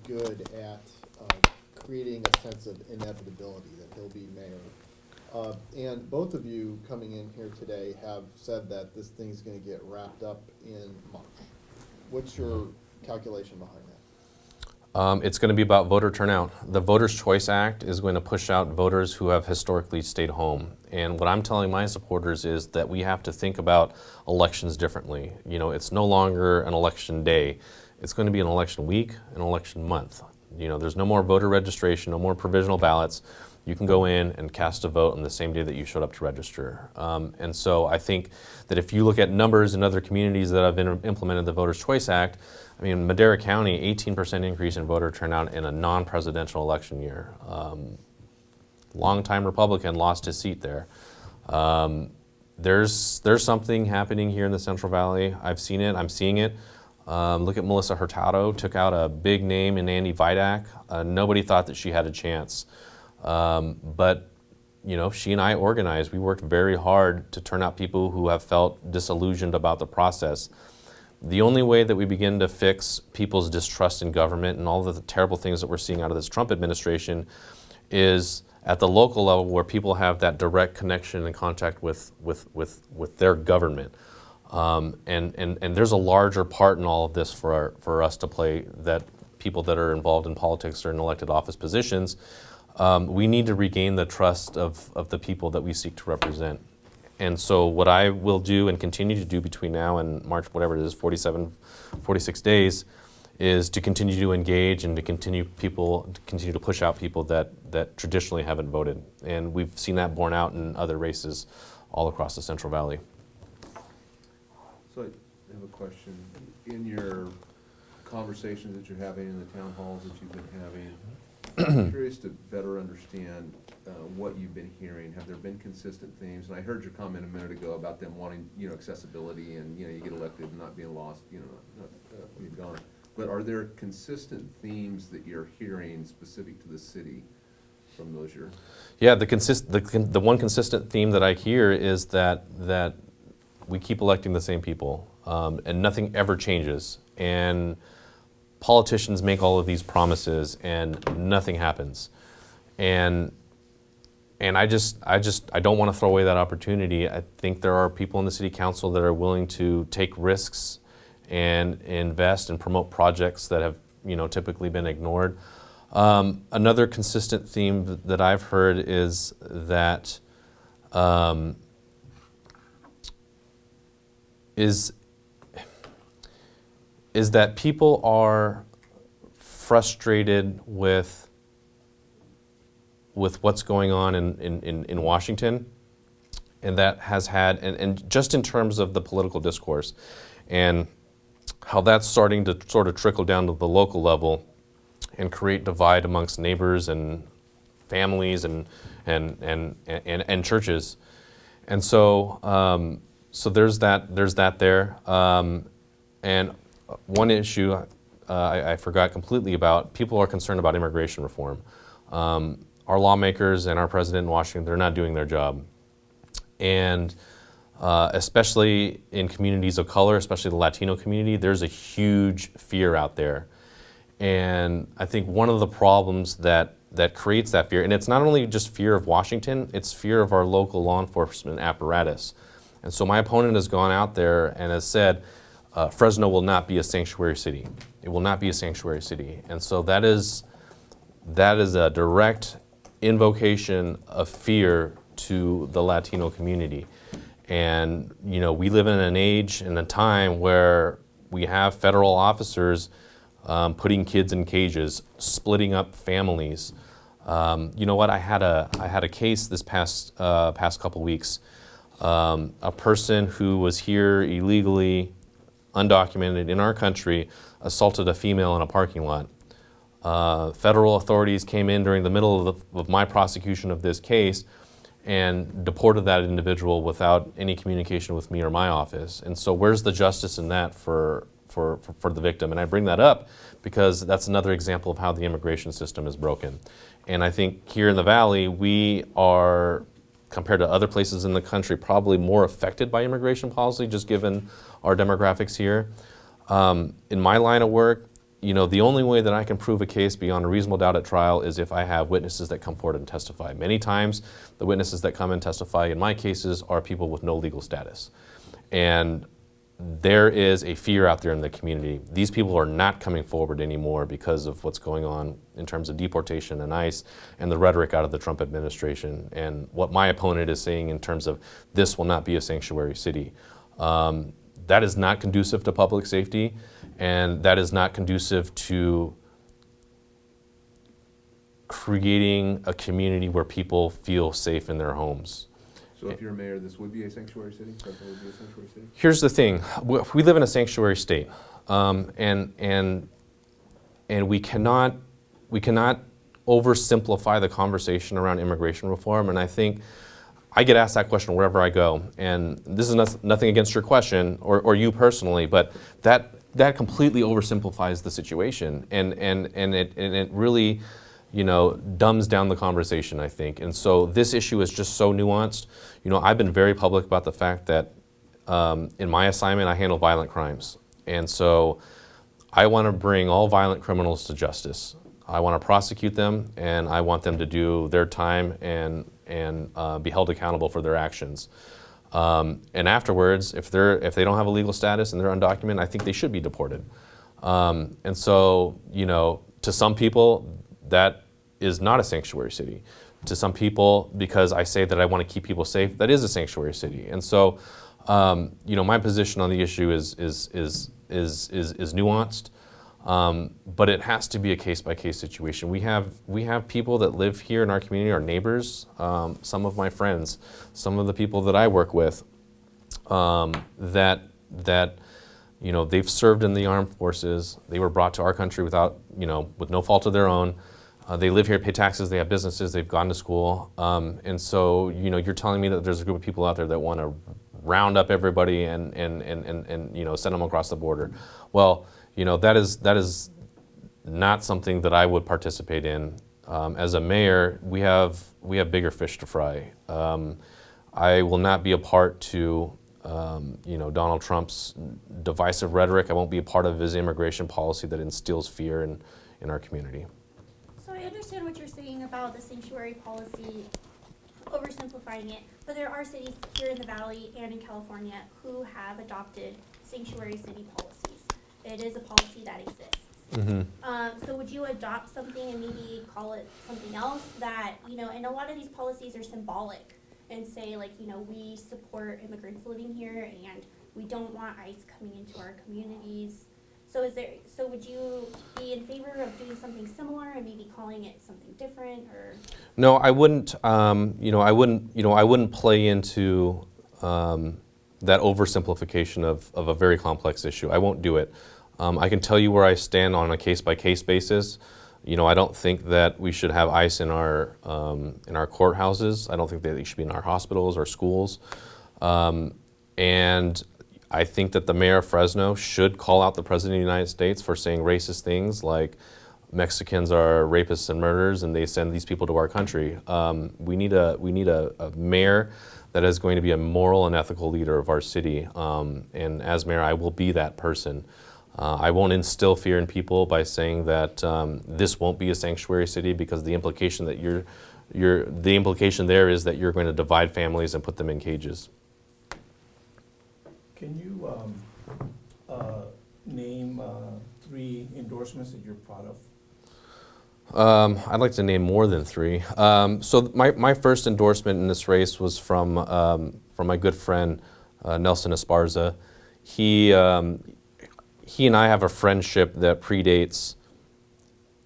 good at creating a sense of inevitability that he'll be mayor. And both of you coming in here today have said that this thing's going to get wrapped up in March. What's your calculation behind that? It's going to be about voter turnout. The Voters' Choice Act is going to push out voters who have historically stayed home. And what I'm telling my supporters is that we have to think about elections differently. You know, it's no longer an election day. It's going to be an election week, an election month. You know, there's no more voter registration, no more provisional ballots. You can go in and cast a vote on the same day that you showed up to register. And so I think that if you look at numbers in other communities that have implemented the Voters' Choice Act, I mean, Madera County, 18% increase in voter turnout in a non-presidential election year. Longtime Republican lost his seat there. There's something happening here in the Central Valley. I've seen it, I'm seeing it. Look at Melissa Hurtado, took out a big name in Andy Vidak. Nobody thought that she had a chance. But you know, she and I organized. We worked very hard to turn out people who have felt disillusioned about the process. The only way that we begin to fix people's distrust in government and all of the terrible things that we're seeing out of this Trump administration is at the local level, where people have that direct connection and contact with their government. And there's a larger part in all of this for us to play, that people that are involved in politics or in elected office positions. We need to regain the trust of the people that we seek to represent. And so what I will do and continue to do between now and March, whatever it is, 46 days, is to continue to engage and to continue to push out people that traditionally haven't voted. And we've seen that borne out in other races all across the Central Valley. So I have a question. In your conversations that you're having, in the town halls that you've been having, I'm curious to better understand what you've been hearing. Have there been consistent themes? And I heard your comment a minute ago about them wanting, you know, accessibility and, you know, you get elected and not being lost, you know, not being gone. But are there consistent themes that you're hearing specific to the city from those years? Yeah, the one consistent theme that I hear is that we keep electing the same people, and nothing ever changes. And politicians make all of these promises and nothing happens. And I don't want to throw away that opportunity. I think there are people in the city council that are willing to take risks and invest and promote projects that have, you know, typically been ignored. Another consistent theme that I've heard is that is that people are frustrated with what's going on in Washington, and that has had, and just in terms of the political discourse, and how that's starting to sort of trickle down to the local level and create divide amongst neighbors and families and churches. And so so there's that there. And one issue I forgot completely about, people are concerned about immigration reform. Our lawmakers and our president in Washington, they're not doing their job. And especially in communities of color, especially the Latino community, there's a huge fear out there. And I think one of the problems that creates that fear, and it's not only just fear of Washington, it's fear of our local law enforcement apparatus. And so my opponent has gone out there and has said, Fresno will not be a sanctuary city. It will not be a sanctuary city. And so that is a direct invocation of fear to the Latino community. And we live in an age and a time where we have federal officers putting kids in cages, splitting up families. You know what? I had a case this past couple weeks. A person who was here illegally, undocumented in our country, assaulted a female in a parking lot. Federal authorities came in during the middle of my prosecution of this case and deported that individual without any communication with me or my office. And so where's the justice in that for the victim? And I bring that up because that's another example of how the immigration system is broken. And I think here in the Valley, we are, compared to other places in the country, probably more affected by immigration policy, just given our demographics here. In my line of work, the only way that I can prove a case beyond a reasonable doubt at trial is if I have witnesses that come forward and testify. Many times, the witnesses that come and testify in my cases are people with no legal status. And there is a fear out there in the community. These people are not coming forward anymore because of what's going on in terms of deportation and ICE and the rhetoric out of the Trump administration and what my opponent is saying in terms of this will not be a sanctuary city. That is not conducive to public safety, and that is not conducive to creating a community where people feel safe in their homes. So if you're mayor, this would be a sanctuary city? Fresno would be a sanctuary city? Here's the thing, we live in a sanctuary state, and we cannot oversimplify the conversation around immigration reform, and I think I get asked that question wherever I go, and this is nothing against your question or you personally, but that completely oversimplifies the situation, and it really, dumbs down the conversation, I think. And so this issue is just so nuanced. I've been very public about the fact that in my assignment I handle violent crimes, and so I want to bring all violent criminals to justice. I want to prosecute them, and I want them to do their time and be held accountable for their actions. And afterwards, if they don't have a legal status and they're undocumented, I think they should be deported. And so, to some people, that is not a sanctuary city. To some people, because I say that I want to keep people safe, that is a sanctuary city. And so, my position on the issue is nuanced. But it has to be a case-by-case situation. We have people that live here in our community, our neighbors, some of my friends, some of the people that I work with, that they've served in the armed forces. They were brought to our country with no fault of their own. They live here, pay taxes, they have businesses, they've gone to school, and so you're telling me that there's a group of people out there that want to round up everybody and send them across the border. Well, that is not something that I would participate in. As a mayor, we have bigger fish to fry. I will not be a part to Donald Trump's divisive rhetoric. I won't be a part of his immigration policy that instills fear in our community. So I understand what you're saying about the sanctuary policy, oversimplifying it, but there are cities here in the Valley and in California who have adopted sanctuary city policies. It is a policy that exists. Mm-hmm. So would you adopt something and maybe call it something else that, and a lot of these policies are symbolic and say we support immigrants living here and we don't want ICE coming into our communities. So would you be in favor of doing something similar and maybe calling it something different, or? No, I wouldn't. I wouldn't play into that oversimplification of a very complex issue. I won't do it. I can tell you where I stand on a case-by-case basis. I don't think that we should have ICE in our courthouses. I don't think that they should be in our hospitals or schools. And I think that the mayor of Fresno should call out the president of the United States for saying racist things like Mexicans are rapists and murderers, and they send these people to our country. We need a mayor that is going to be a moral and ethical leader of our city. And as mayor, I will be that person. I won't instill fear in people by saying that this won't be a sanctuary city, because the implication that the implication there is that you're going to divide families and put them in cages. Can you name 3 endorsements that you're proud of? I'd like to name more than 3. So my first endorsement in this race was from my good friend Nelson Esparza. He and I have a friendship that predates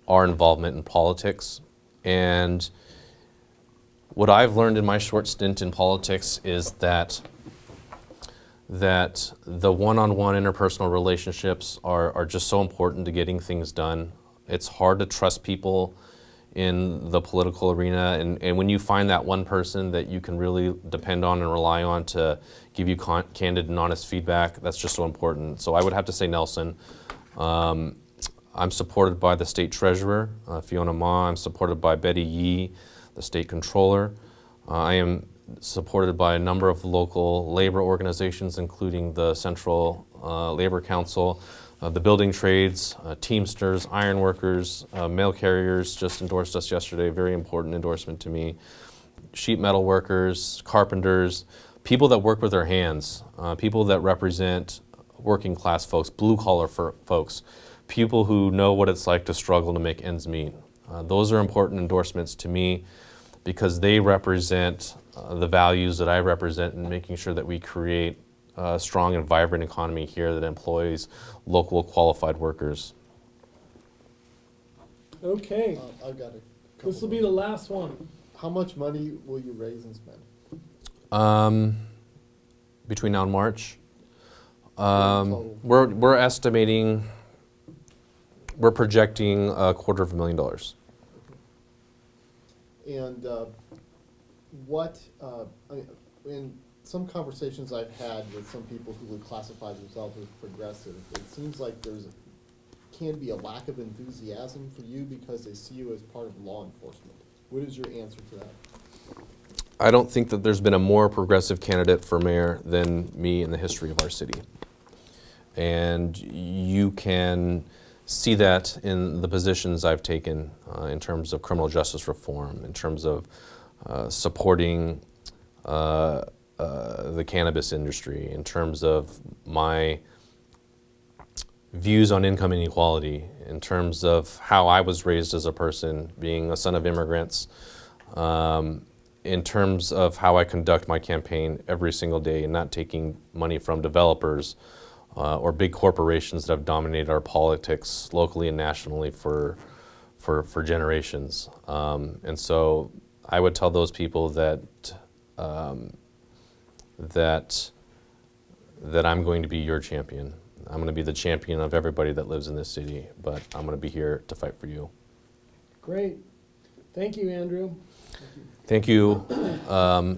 our involvement in politics. And what I've learned in my short stint in politics is that the one-on-one interpersonal relationships are just so important to getting things done. It's hard to trust people in the political arena, and when you find that one person that you can really depend on and rely on to give you candid and honest feedback, that's just so important. So I would have to say Nelson. I'm supported by the state treasurer, Fiona Ma. I'm supported by Betty Yee, the state controller. I am supported by a number of local labor organizations, including the Central Labor Council, the building trades, Teamsters, ironworkers, mail carriers just endorsed us yesterday, very important endorsement to me. Sheet metal workers, carpenters, people that work with their hands, people that represent working class folks, blue collar folks, people who know what it's like to struggle to make ends meet. Those are important endorsements to me because they represent the values that I represent in making sure that we create a strong and vibrant economy here that employs local qualified workers. Okay, I've got a couple. this will be the last one. How much money will you raise and spend? Between now and March, Total. we're estimating, we're projecting $250,000. And in some conversations I've had with some people who would classify themselves as progressive, it seems like can be a lack of enthusiasm for you because they see you as part of law enforcement. What is your answer to that? I don't think that there's been a more progressive candidate for mayor than me in the history of our city. And you can see that in the positions I've taken in terms of criminal justice reform, in terms of supporting the cannabis industry, in terms of my views on income inequality, in terms of how I was raised as a person, being a son of immigrants, in terms of how I conduct my campaign every single day and not taking money from developers or big corporations that have dominated our politics locally and nationally for generations. And so I would tell those people that I'm going to be your champion. I'm going to be the champion of everybody that lives in this city, but I'm going to be here to fight for you. Great. Thank you, Andrew. Thank you,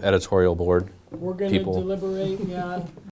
editorial board. We're going to People. deliberate, yeah.